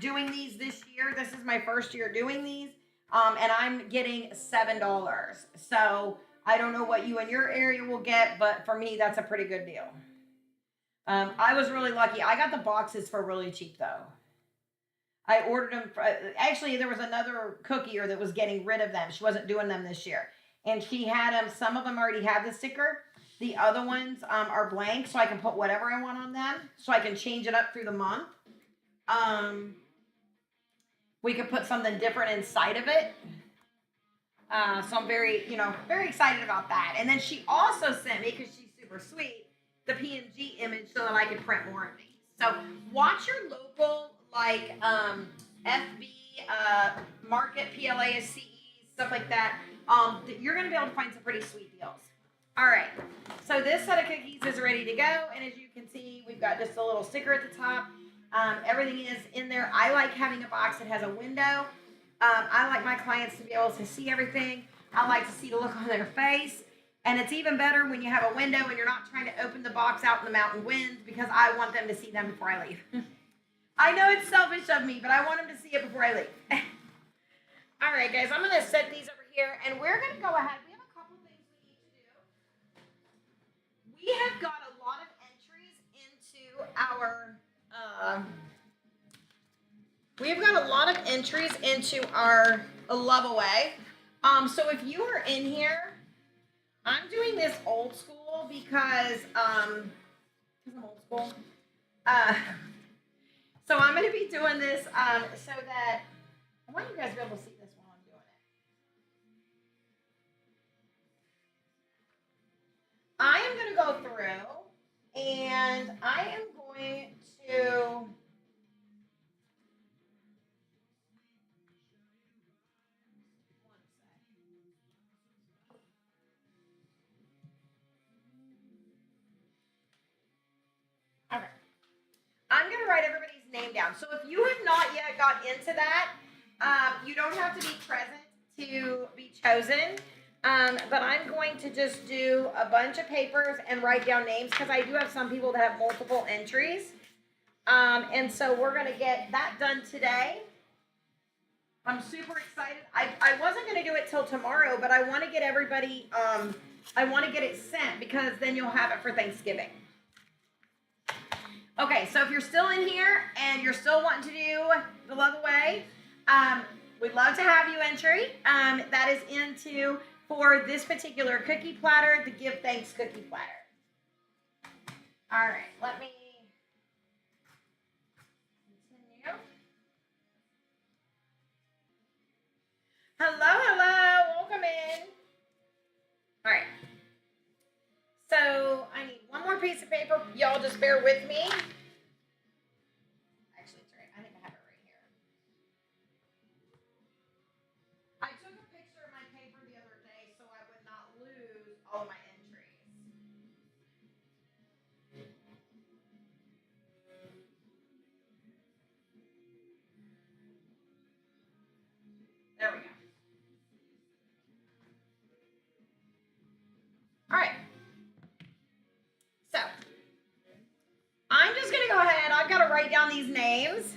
doing these this year. This is my first year doing these, and I'm getting $7. So I don't know what you in your area will get, but for me, that's a pretty good deal. I was really lucky. I got the boxes for really cheap, though. I ordered them. Actually, there was another cookier that was getting rid of them. She wasn't doing them this year. And she had them. Some of them already have the sticker. The other ones are blank, so I can put whatever I want on them. So I can change it up through the month. We could put something different inside of it. So I'm very, very excited about that. And then she also sent me, because she's super sweet, the PNG image so that I could print more of these. So watch your local, like FB, Market, PLASCE, stuff like that. You're going to be able to find some pretty sweet deals. All right, so this set of cookies is ready to go. And as you can see, we've got just a little sticker at the top. Everything is in there. I like having a box that has a window. I like my clients to be able to see everything. I like to see the look on their face. And it's even better when you have a window and you're not trying to open the box out in the mountain winds because I want them to see them before I leave. I know it's selfish of me, but I want them to see it before I leave. All right, guys, I'm going to set these over here, and we're going to go ahead. We have a couple things we need to do. We have got a lot of entries into our, Love Away. So if you are in here, I'm doing this old school because I'm old school. So I'm going to be doing this so that I want you guys to be able to see this while I'm doing it. I am going to go through and I am going to okay. I'm going to write everybody's name down. So if you have not yet got into that, you don't have to be present to be chosen. But I'm going to just do a bunch of papers and write down names because I do have some people that have multiple entries. And so we're going to get that done today. I'm super excited. I wasn't going to do it till tomorrow, but I want to get everybody, I want to get it sent because then you'll have it for Thanksgiving. Okay, so if you're still in here and you're still wanting to do the Love Away, we'd love to have you entry. That is into for this particular cookie platter, the Give Thanks cookie platter. All right, let me continue. Hello, welcome in. All right. So I need one more piece of paper. Y'all just bear with me. Actually, it's right. I think I have it right here. I took a picture of my paper the other day so I would not lose all of my entries. There we go. All right. So I'm just gonna go ahead. I've got to write down these names.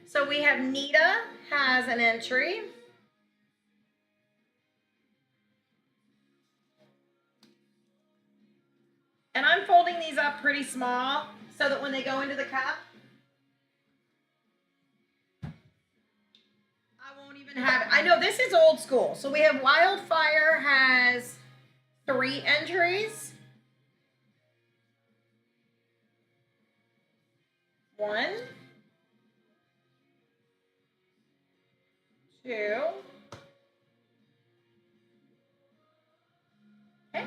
So we have Nita has an entry. And I'm folding these up pretty small so that when they go into the cup, I won't even have it. I know this is old school. So we have Wildfire has 3 entries. 1, 2. Okay.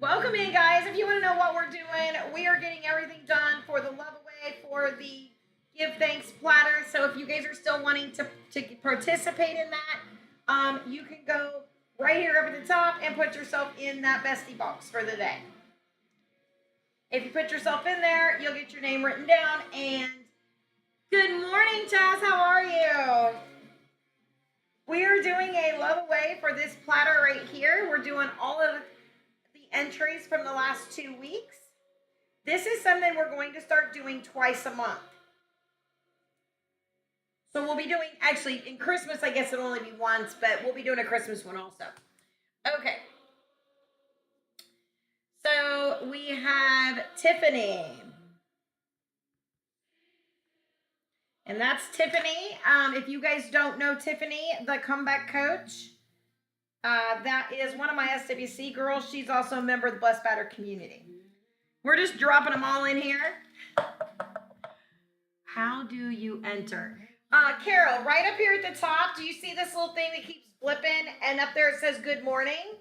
Welcome in, guys. If you want to know what we're doing, we are getting everything done for the Love Away for the Give Thanks platter. So if you guys are still wanting to participate in that, you can go right here up at the top and put yourself in that bestie box for the day. If you put yourself in there, you'll get your name written down. And good morning, Jazz. How are you? We are doing a Love Away for this platter right here. We're doing all of the entries from the last 2 weeks. This is something we're going to start doing twice a month. So we'll be doing, actually, in Christmas, I guess it'll only be once, but we'll be doing a Christmas one also. Okay. So we have Tiffany. And that's Tiffany. If you guys don't know Tiffany, the comeback coach, that is one of my SWC girls. She's also a member of the Blessed Batter community. We're just dropping them all in here. How do you enter? Carol, right up here at the top, do you see this little thing that keeps flipping? And up there it says good morning.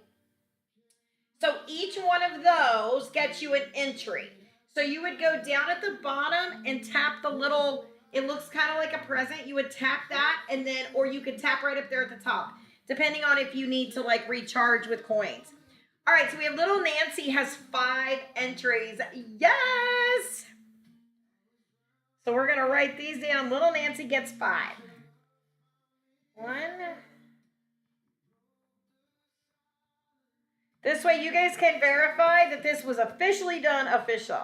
So each one of those gets you an entry. So you would go down at the bottom and tap the little, it looks kind of like a present. You would tap that and then, or you could tap right up there at the top, depending on if you need to like recharge with coins. All right, so we have little Nancy has 5 entries. Yes! So we're gonna write these down. Little Nancy gets 5. 1, This way you guys can verify that this was officially done official.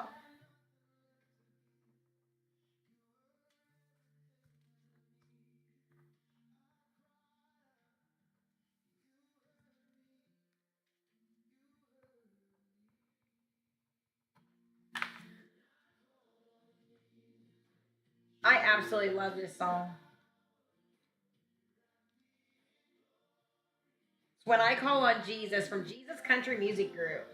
I absolutely love this song. It's When I Call on Jesus from Jesus Country Music Group.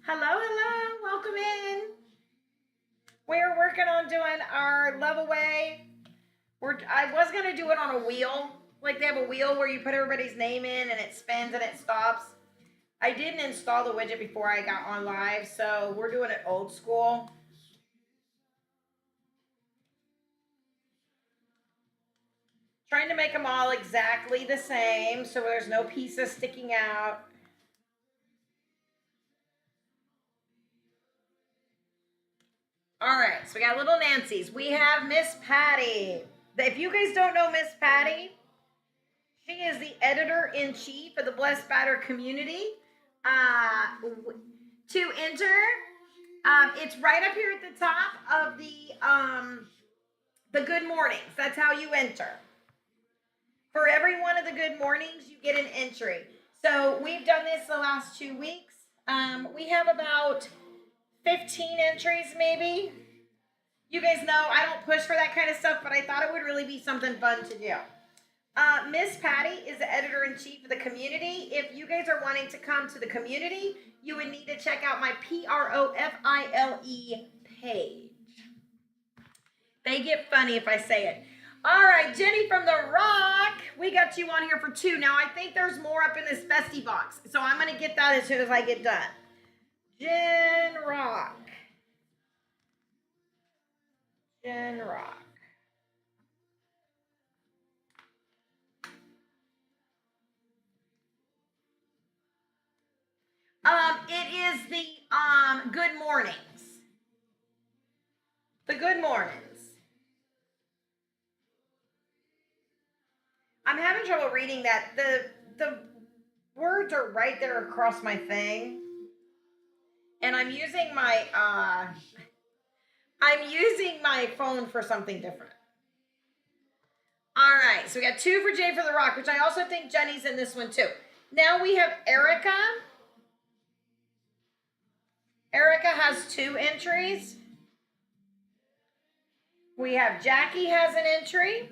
Hello, hello, welcome in. We're working on doing our love away. I was gonna do it on a wheel. Like they have a wheel where you put everybody's name in and it spins and it stops. I didn't install the widget before I got on live, so we're doing it old school. Trying to make them all exactly the same so there's no pieces sticking out. All right, so we got little Nancy's. We have Miss Patty. If you guys don't know Miss Patty, she is the editor-in-chief of the Blessed Batter community. To enter, it's right up here at the top of the good mornings. That's how you enter. For every one of the good mornings, you get an entry. So we've done this the last 2 weeks. We have about 15 entries, maybe. You guys know I don't push for that kind of stuff, but I thought it would really be something fun to do. Miss Patty is the editor-in-chief of the community. If you guys are wanting to come to the community, you would need to check out my PROFILE page. They get funny if I say it. All right, Jenny from the Rock, we got you on here for 2. Now, I think there's more up in this bestie box, so I'm going to get that as soon as I get done. Jen Rock. Jen Rock. It is the good mornings. The good mornings. I'm having trouble reading that. The words are right there across my thing. And I'm using my phone for something different. All right, so we got 2 for Jay for the Rock, which I also think Jenny's in this one too. Now we have Erica. Erica has 2 entries. We have Jackie has an entry.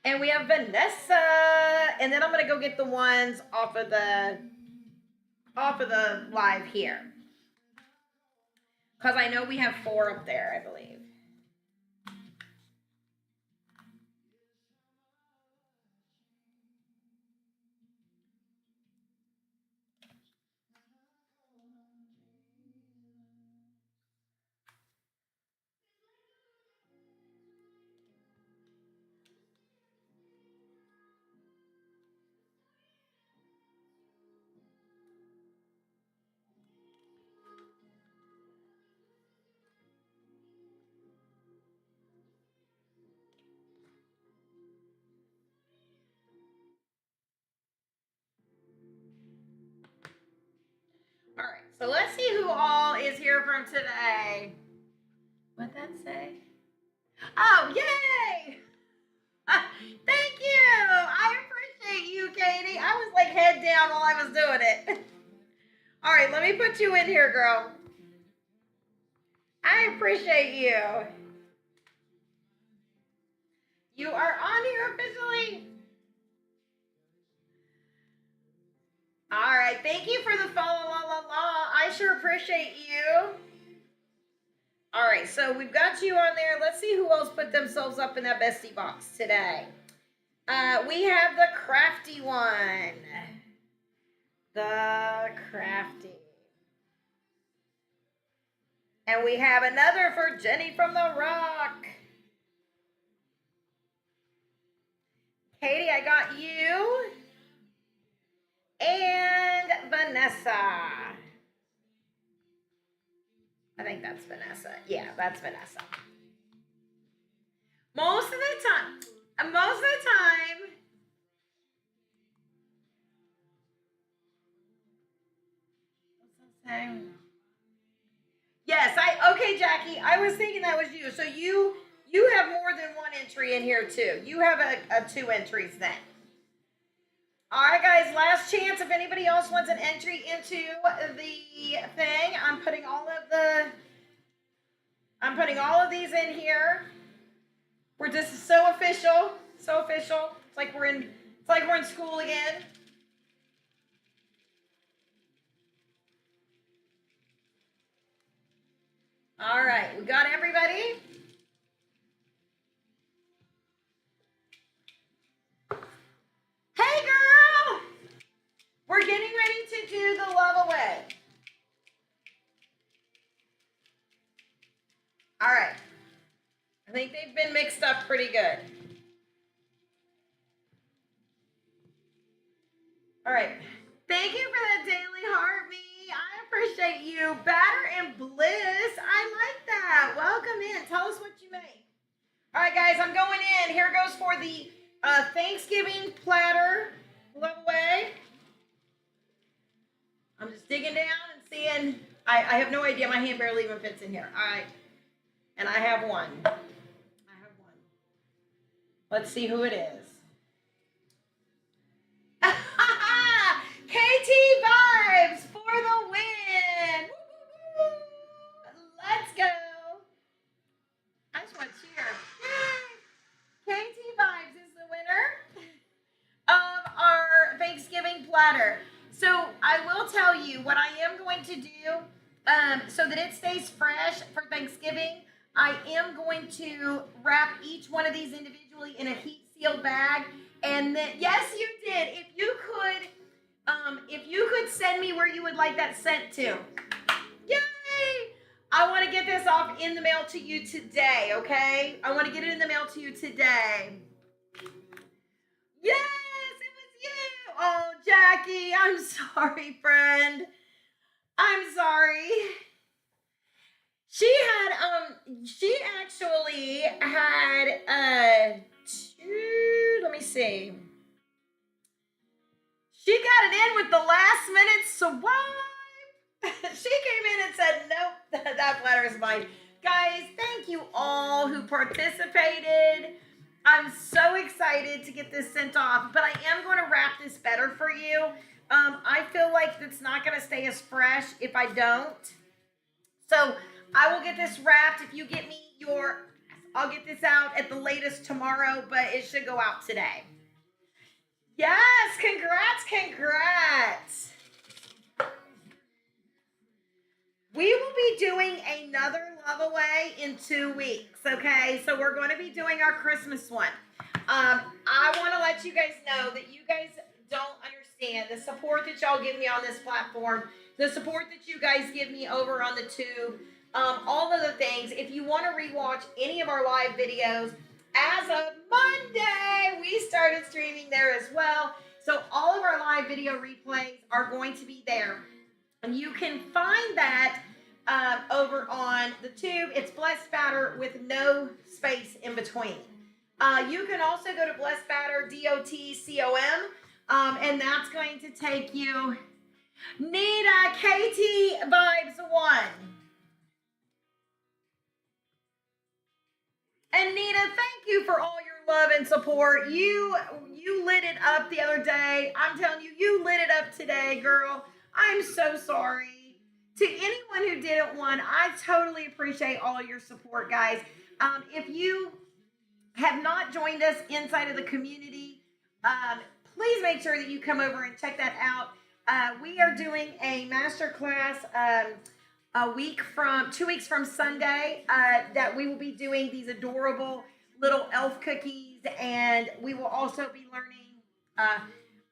And we have Vanessa. And then I'm going to go get the ones off of the live here. Because I know we have 4 up there, I believe. All right, so let's see who all is here from today. What'd that say? Oh, yay! Thank you! I appreciate you, Katie. I was like head down while I was doing it. All right, let me put you in here, girl. I appreciate you. You are on here officially. All right, thank you for the follow, la la la. I sure appreciate you. All right, so we've got you on there. Let's see who else put themselves up in that bestie box today. We have the crafty one. The crafty. And we have another for Jenny from the Rock. Katie, I got you. And Vanessa. I think that's Vanessa. Yeah, that's Vanessa. Most of the time, yes, okay, Jackie. I was thinking that was you. So you have more than one entry in here too. You have a two entries then. All right, guys. Last chance. If anybody else wants an entry into the thing, I'm putting all of these in here. This is so official. So official. It's like we're in school again. All right, we got everybody. Hey, girl! We're getting ready to do the love away. All right. I think they've been mixed up pretty good. All right. Thank you for that daily heart, me. I appreciate you. Batter and Bliss. I like that. Welcome in. Tell us what you make. All right, guys, I'm going in. Here goes for the Thanksgiving platter love away. I'm just digging down and seeing. I have no idea. My hand barely even fits in here. All right. And I have one. Let's see who it is. KT Vibes for the win. Let's go. I just want to cheer. Yay. KT Vibes is the winner of our Thanksgiving platter. So I will tell you what I am going to do so that it stays fresh for Thanksgiving. I am going to wrap each one of these individually in a heat sealed bag. And then, yes, you did. If you could send me where you would like that sent to. Yay! I want to get this off in the mail to you today, okay? I want to get it in the mail to you today. Yes, it was you. Oh, Jackie, I'm sorry, friend. I'm sorry. She actually had let me see. She got it in with the last minute swipe. She came in and said, nope, that platter is mine. Guys, thank you all who participated. I'm so excited to get this sent off, but I am going to wrap this better for you. I feel like it's not going to stay as fresh if I don't. So I will get this wrapped. If you get me I'll get this out at the latest tomorrow, but it should go out today. Yes, congrats. We will be doing another love away in 2 weeks, okay? So we're going to be doing our Christmas one. I want to let you guys know that you guys don't understand the support that y'all give me on this platform, the support that you guys give me over on the tube, all of the things. If you want to rewatch any of our live videos, as of Monday, we started streaming there as well. So all of our live video replays are going to be there. And you can find that over on the tube. It's Blessed Batter with no space in between. You can also go to Blessed Batter, DOTCOM, and that's going to take you. Nita, KT Vibes 1. And Nita, thank you for all your love and support. You lit it up the other day. I'm telling you, you lit it up today, girl. I'm so sorry. To anyone who didn't win, I totally appreciate all your support, guys. If you have not joined us inside of the community, please make sure that you come over and check that out. We are doing a masterclass 2 weeks from Sunday that we will be doing these adorable little elf cookies, and we will also be learning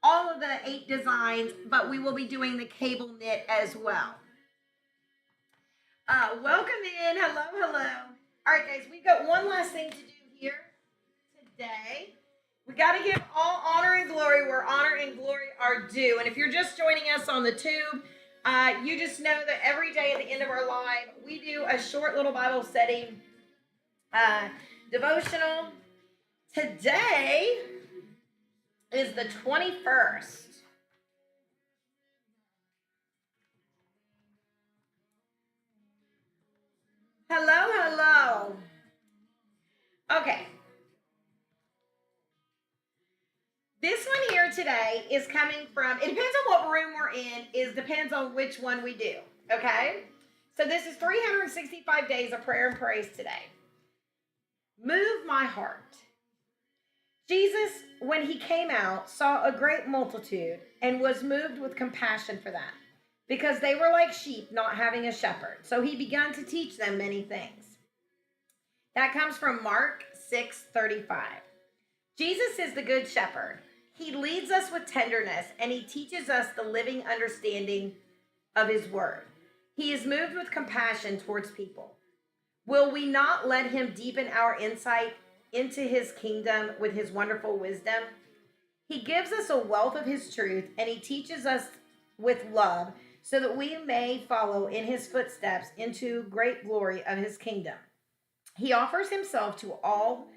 all of the 8 designs, but we will be doing the cable knit as well. Welcome in. Hello. All right, guys, we've got one last thing to do here today. We got to give all honor and glory where honor and glory are due. And if you're just joining us on the tube, you just know that every day at the end of our live, we do a short little Bible study devotional. Today is the 21st. Hello, hello. Okay. This one here today is coming from, it depends on what room we're in, depends on which one we do, okay? So this is 365 days of prayer and praise today. Move my heart. Jesus, when he came out, saw a great multitude and was moved with compassion for them because they were like sheep not having a shepherd. So he began to teach them many things. That comes from Mark 6:35. Jesus is the good shepherd. He leads us with tenderness and he teaches us the living understanding of his word. He is moved with compassion towards people. Will we not let him deepen our insight into his kingdom with his wonderful wisdom? He gives us a wealth of his truth and he teaches us with love so that we may follow in his footsteps into great glory of his kingdom. He offers himself to all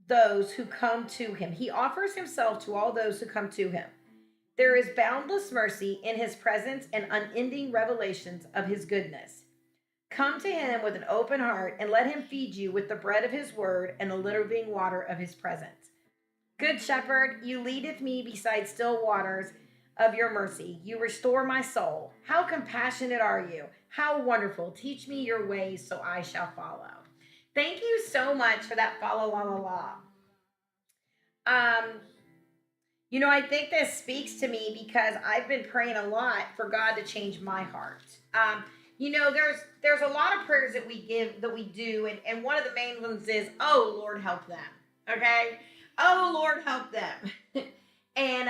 those who come to him. He offers himself to all those who come to him. There is boundless mercy in his presence and unending revelations of his goodness. Come to him with an open heart and let him feed you with the bread of his word and the living water of his presence. Good shepherd, you leadeth me beside still waters of your mercy. You restore my soul. How compassionate are you? How wonderful. Teach me your ways so I shall follow. Thank you so much for that follow la la la. I think this speaks to me because I've been praying a lot for God to change my heart. There's a lot of prayers that we do, and one of the main ones is, oh Lord, help them. Okay? Oh Lord, help them. And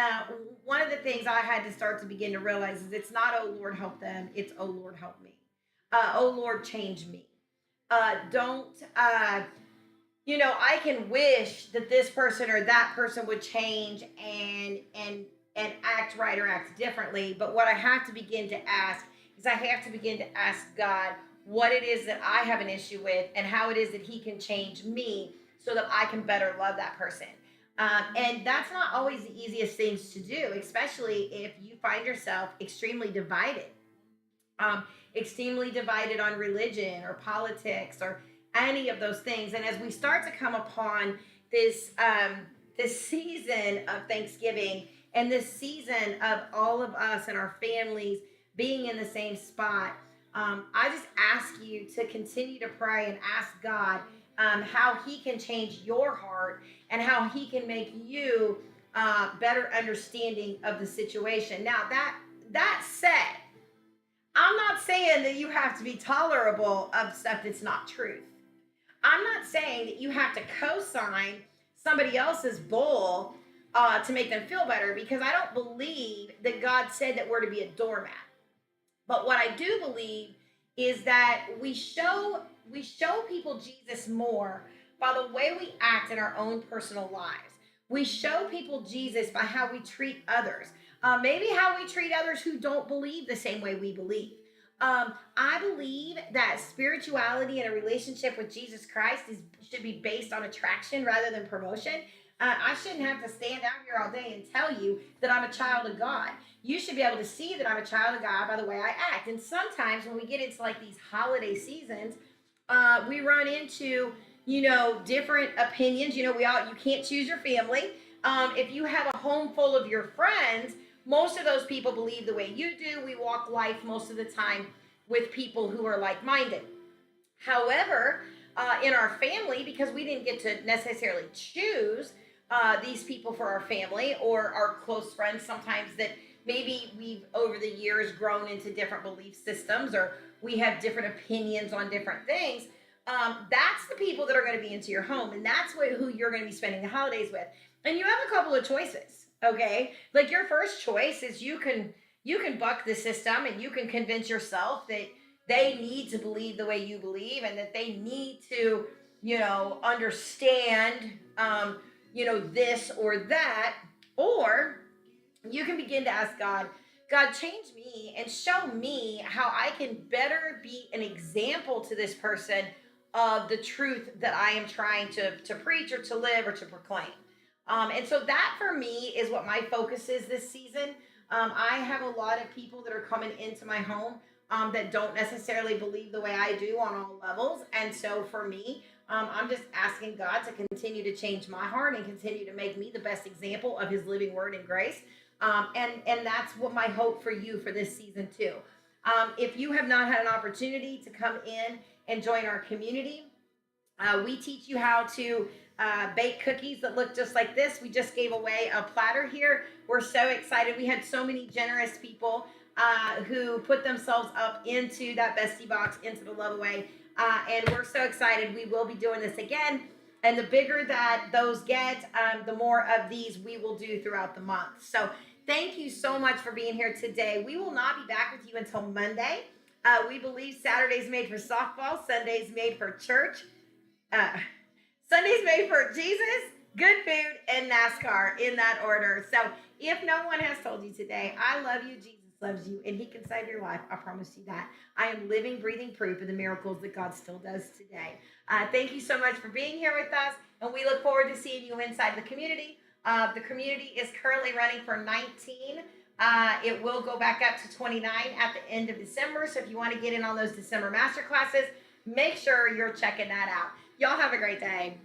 one of the things I had to start to begin to realize is it's not, oh Lord, help them. It's, oh Lord, help me. Oh Lord, change me. I can wish that this person or that person would change and act right or act differently. But what I have to begin to ask is I have to begin to ask God what it is that I have an issue with and how it is that he can change me so that I can better love that person. And that's not always the easiest things to do, especially if you find yourself extremely divided. Extremely divided on religion or politics or any of those things. And as we start to come upon this season of Thanksgiving and this season of all of us and our families being in the same spot, I just ask you to continue to pray and ask God how he can change your heart and how he can make you better understanding of the situation. Now, that said, I'm not saying that you have to be tolerable of stuff that's not truth. I'm not saying that you have to co-sign somebody else's bull to make them feel better, because I don't believe that God said that we're to be a doormat. But what I do believe is that we show people Jesus more by the way we act in our own personal lives. We show people Jesus by how we treat others. Maybe how we treat others who don't believe the same way we believe. I believe that spirituality and a relationship with Jesus Christ should be based on attraction rather than promotion. I shouldn't have to stand out here all day and tell you that I'm a child of God. You should be able to see that I'm a child of God by the way I act. And sometimes when we get into like these holiday seasons, we run into, different opinions. You can't choose your family. If you have a home full of your friends, most of those people believe the way you do. We walk life most of the time with people who are like-minded. However, in our family, because we didn't get to necessarily choose these people for our family or our close friends, sometimes that maybe we've over the years grown into different belief systems or we have different opinions on different things. That's the people that are going to be into your home, and that's who you're going to be spending the holidays with. And you have a couple of choices, okay? Like your first choice is you can buck the system and you can convince yourself that they need to believe the way you believe and that they need to, understand this or that. Or you can begin to ask God, God, change me and show me how I can better be an example to this person of the truth that I am trying to preach or to live or to proclaim. And so that for me is what my focus is this season. I have a lot of people that are coming into my home that don't necessarily believe the way I do on all levels. And so for me, I'm just asking God to continue to change my heart and continue to make me the best example of His living word and grace. And that's what my hope for you for this season too. If you have not had an opportunity to come in and join our community, we teach you how to bake cookies that look just like this. We just gave away a platter here. We're so excited. We had so many generous people who put themselves up into that Bestie box, into the Love Away. And we're so excited. We will be doing this again. And the bigger that those get, the more of these we will do throughout the month. So thank you so much for being here today. We will not be back with you until Monday. We believe Saturday's made for softball, Sunday's made for church. Uh, Sunday's made for Jesus, good food, and NASCAR in that order. So if no one has told you today, I love you, Jesus loves you, and He can save your life, I promise you that. I am living, breathing proof of the miracles that God still does today. Thank you so much for being here with us, and we look forward to seeing you inside the community. The community is currently running for 19. It will go back up to 29 at the end of December. So if you want to get in on those December master classes, make sure you're checking that out. Y'all have a great day.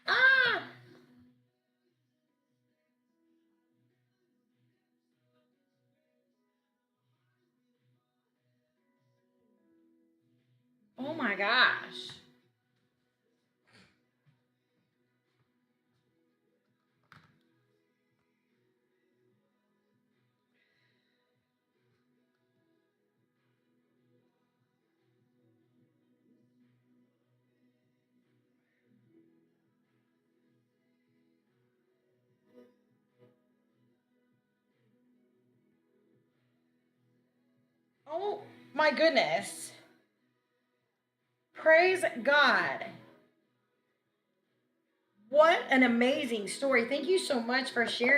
Ah! Oh my gosh. Oh my goodness. Praise God. What an amazing story. Thank you so much for sharing.